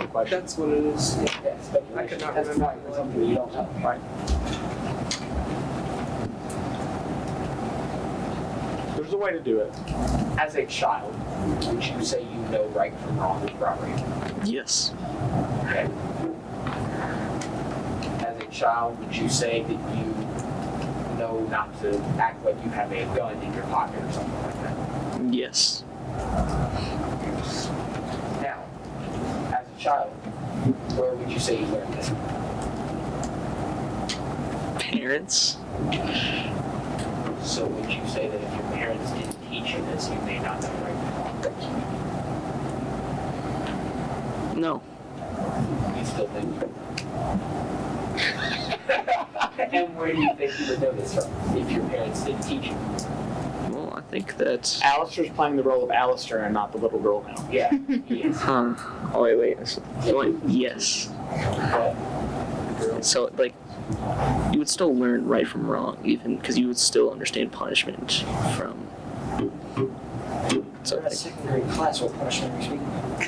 question. That's what it is. Yes, but I could not that's remember. fine, it's something you don't know. Right. There's a way to do it. As a child, would you say you know right from wrong with robbery? Yes. Okay. As a child, would you say that you know not to act like you have a gun in your pocket or something like that? Yes. Now, as a child, where would you say you learned this? Parents. So would you say that if your parents didn't teach you this, you may not know right from wrong? No. You still think you And where do you think you would know this from if your parents didn't teach you? Well, I think that. Alistair's playing the role of Alistair and not the little girl now. Yeah, he is. Oh, wait. Yes. So, like, you would still learn right from wrong, even because you would still understand punishment from. So, We're at a second grade class, what punishment are we speaking of?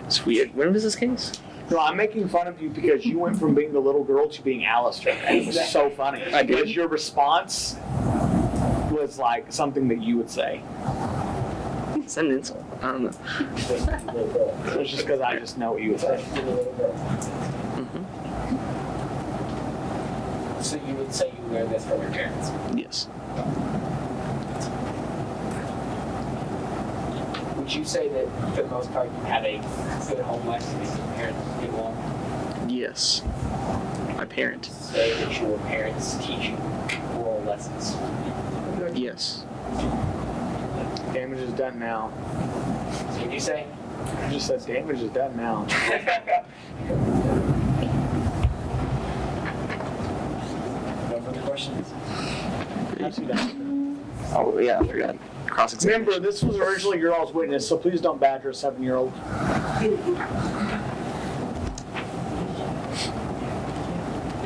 it's weird. When was this case? No, I'm making fun of you because you went from being the little girl to being Alistair. And it was so funny. I did. Because your response was like something that you would say. Is that an insult? I don't know. It's just because I just know what you would say. Mm-hmm. So you would say you learned this from your parents? Yes. Would you say that for the most part you had a good home life because your parents get along? Yes. I parent. Say that your parents teach you moral lessons. Yes. Damage is done now. So what you say? I just said damage is done now. No further questions? Oh yeah, I forgot. Cross-examination. Remember, this was originally your all's witness, so please don't badger a 7-year-old. Do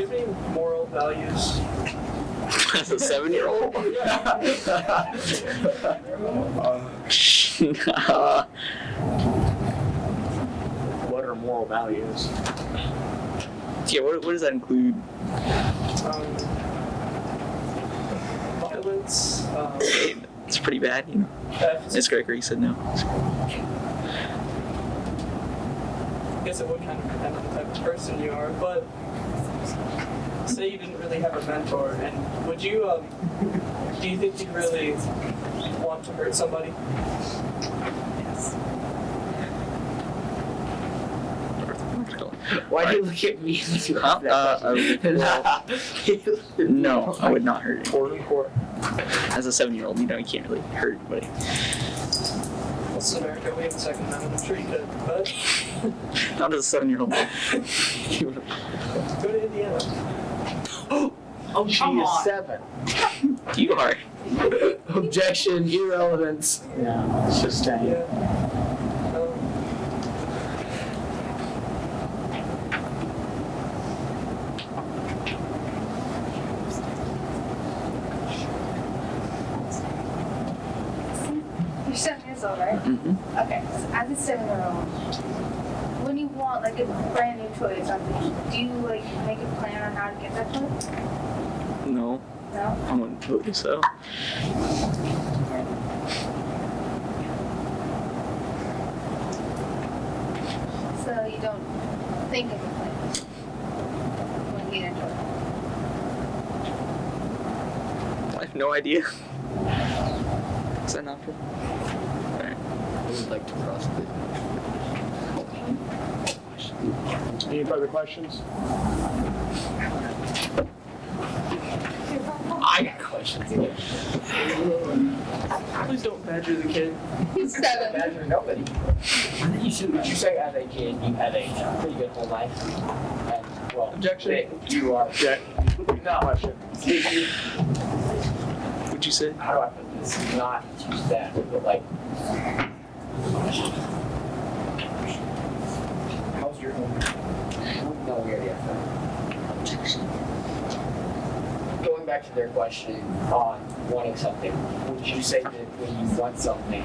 you have any moral values? As a 7-year-old? What are moral values? Yeah, what does that include? Violence. It's pretty bad, you know. Theft. Miss Gregory said no. I guess it would kind of depend on the type of person you are, but say you didn't really have a mentor, and would you, do you think you'd really want to hurt somebody? Why do you look at me when you ask that question? No, I would not hurt Court. As a 7-year-old, you know, you can't really hurt anybody. Well, it's America, we have a Second Amendment, I'm sure you could, but Not as a 7-year-old. go to Indiana. Oh, she is 7. You are. Objection, irrelevance. Yeah, sustained. Yeah. You're 7 years old, right? Mm-hmm. Okay, so as a 7-year-old, when you want like a brand new toy or something, do you like make a plan on how to get that toy? No. No? I wouldn't believe so. So you don't think of a plan when you get into it. I have no idea. Is that not true? Alright. I would like to cross the. Any further questions? I got questions. Please don't badger the kid. He's 7. Badger nobody. Would you say as a kid you had a pretty good whole life? And, well, Objection. You are. No question. What'd you say? How do I put this? Not just that, but like. How's your home? No, we already asked that. Going back to their question on wanting something, would you say that when you want something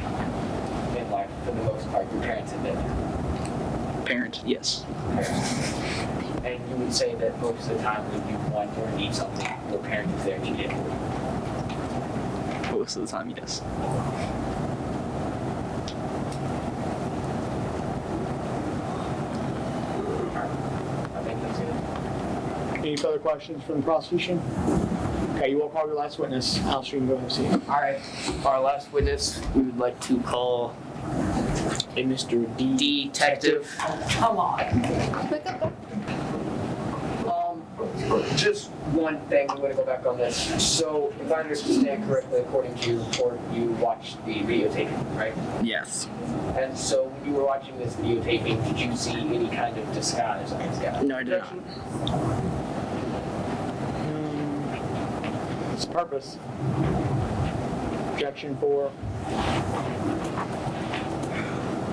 in life, for the most part, your parents have been there? Parent, yes. And you would say that most of the time when you want or need something, your parent is there to get it. Most of the time, yes. I think that's it. Any further questions from the prosecution? Okay, you will call your last witness. Alice, you can go ahead and see. All right, our last witness, we would like to call a Mr. Detective. Come on. Just one thing, we're going to go back on this. So, if I understand correctly, according to your report, you watched the videotaping, right? Yes. And so, when you were watching this videotaping, did you see any kind of disguise on this guy? No, I did not. What's the purpose? Objection 4.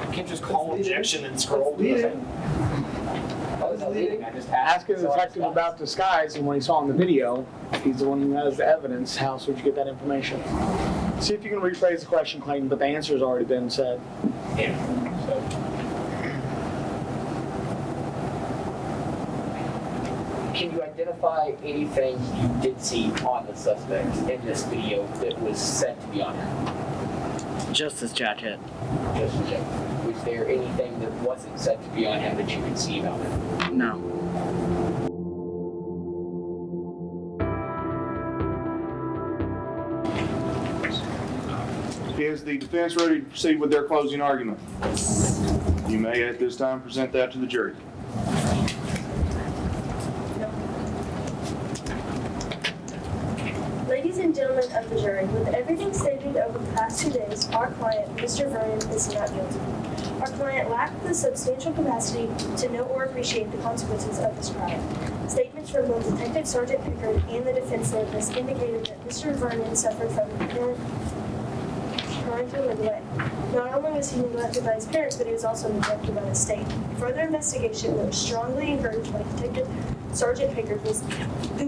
You can't just call objection and scroll to the thing. I was leading, I just asked. Ask the detective about disguise, and when he saw in the video, he's the one who has the evidence. How else would you get that information? See if you can rephrase the question, Clayton, but the answer's already been said. Yeah. Can you identify anything you did see on the suspect in this video that was said to be on him? Just his jacket. Just a check. Was there anything that wasn't said to be on him that you could see about him? No. Is the defense ready to proceed with their closing argument? You may at this time present that to the jury. Ladies and gentlemen of the jury, with everything stated over the past 2 days, our client, Mr. Vernon, is not guilty. Our client lacked the substantial capacity to know or appreciate the consequences of his crime. Statements from both Detective Sergeant Pickard and the defense therapist indicated that Mr. Vernon suffered from parental neglect. Not only was he neglected by his parents, but he was also neglected by the state. Further investigation that was strongly encouraged by Detective Sergeant Pickard, who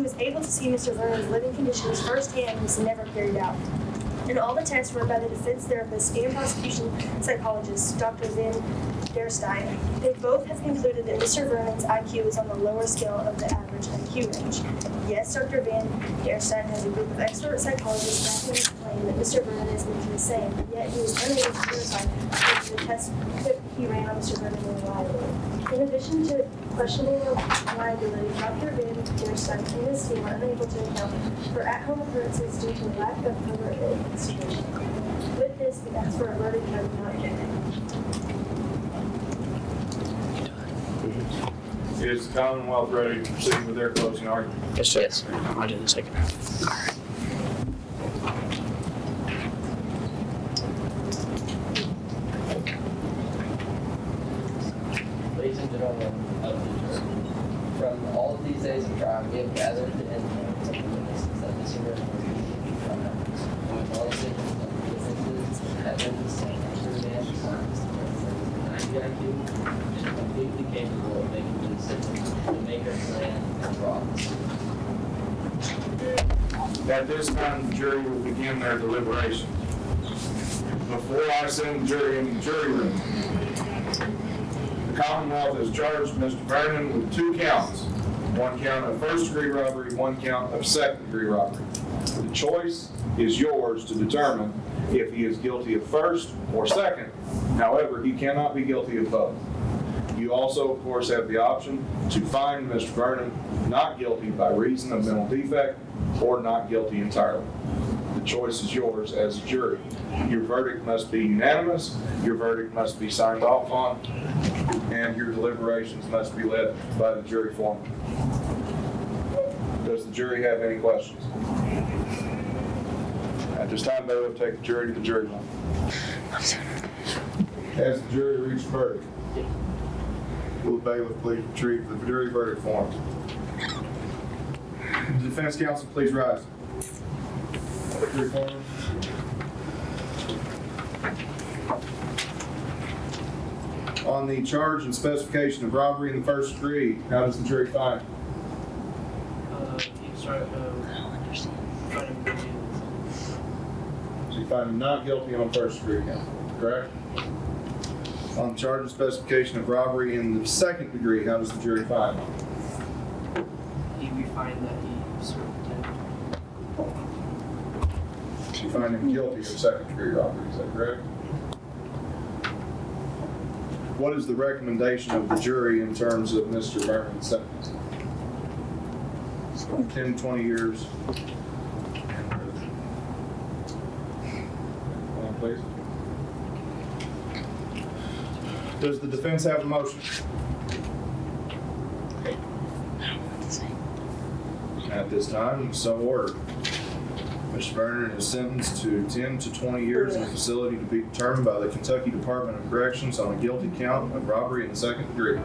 was able to see Mr. Vernon's living conditions firsthand, was never carried out. And all the tests were by the defense therapist and prosecution psychologist, Dr. Van der Stein. They both have concluded that Mr. Vernon's IQ is on the lower scale of the average IQ range. Yes, Dr. Van der Stein has a group of expert psychologists backing his claim that Mr. Vernon is mentally sane, yet he was unable to verify whether the test that he ran on Mr. Vernon were reliable. In addition to questioning reliability, Dr. Van der Stein and his team are unable to account for at-home occurrences due to lack of further investigation. With this, we ask for a verdict of not guilty. Is the Commonwealth ready to proceed with their closing argument? Yes, sir. Yes. I'll do the second half. Ladies and gentlemen of the jury, from all of these days of trial, we have gathered the influence of the witnesses that Mr. Vernon was being trial. With all statements of the witnesses have been the same after the man signs the IQ is completely capable of making the decision to make a plan and draw this. At this time, the jury will begin their deliberation. Before I send the jury into the jury room, the Commonwealth has charged Mr. Vernon with 2 counts. 1 count of first-degree robbery, 1 count of second-degree robbery. The choice is yours to determine if he is guilty of first or second. However, he cannot be guilty of both. You also, of course, have the option to find Mr. Vernon not guilty by reason of mental defect or not guilty entirely. The choice is yours as a jury. Your verdict must be unanimous, your verdict must be signed off on, and your deliberations must be led by the jury foreman. Does the jury have any questions? At this time, they will take the jury to the jury room. Has the jury reached a verdict? Will the bailiff please retrieve the jury verdict form? The defense counsel, please rise. Jury foreman. On the charge and specification of robbery in the first degree, how does the jury find? So you find him not guilty on first degree count, correct? On the charge and specification of robbery in the second degree, how does the jury find? We find that he served 10. You find him guilty of second degree robbery, is that correct? What is the recommendation of the jury in terms of Mr. Vernon's sentence? 10, 20 years. Please. Does the defense have a motion? At this time, so ordered. Mr. Vernon is sentenced to 10 to 20 years in a facility to be determined by the Kentucky Department of Corrections on a guilty count of robbery in the second degree.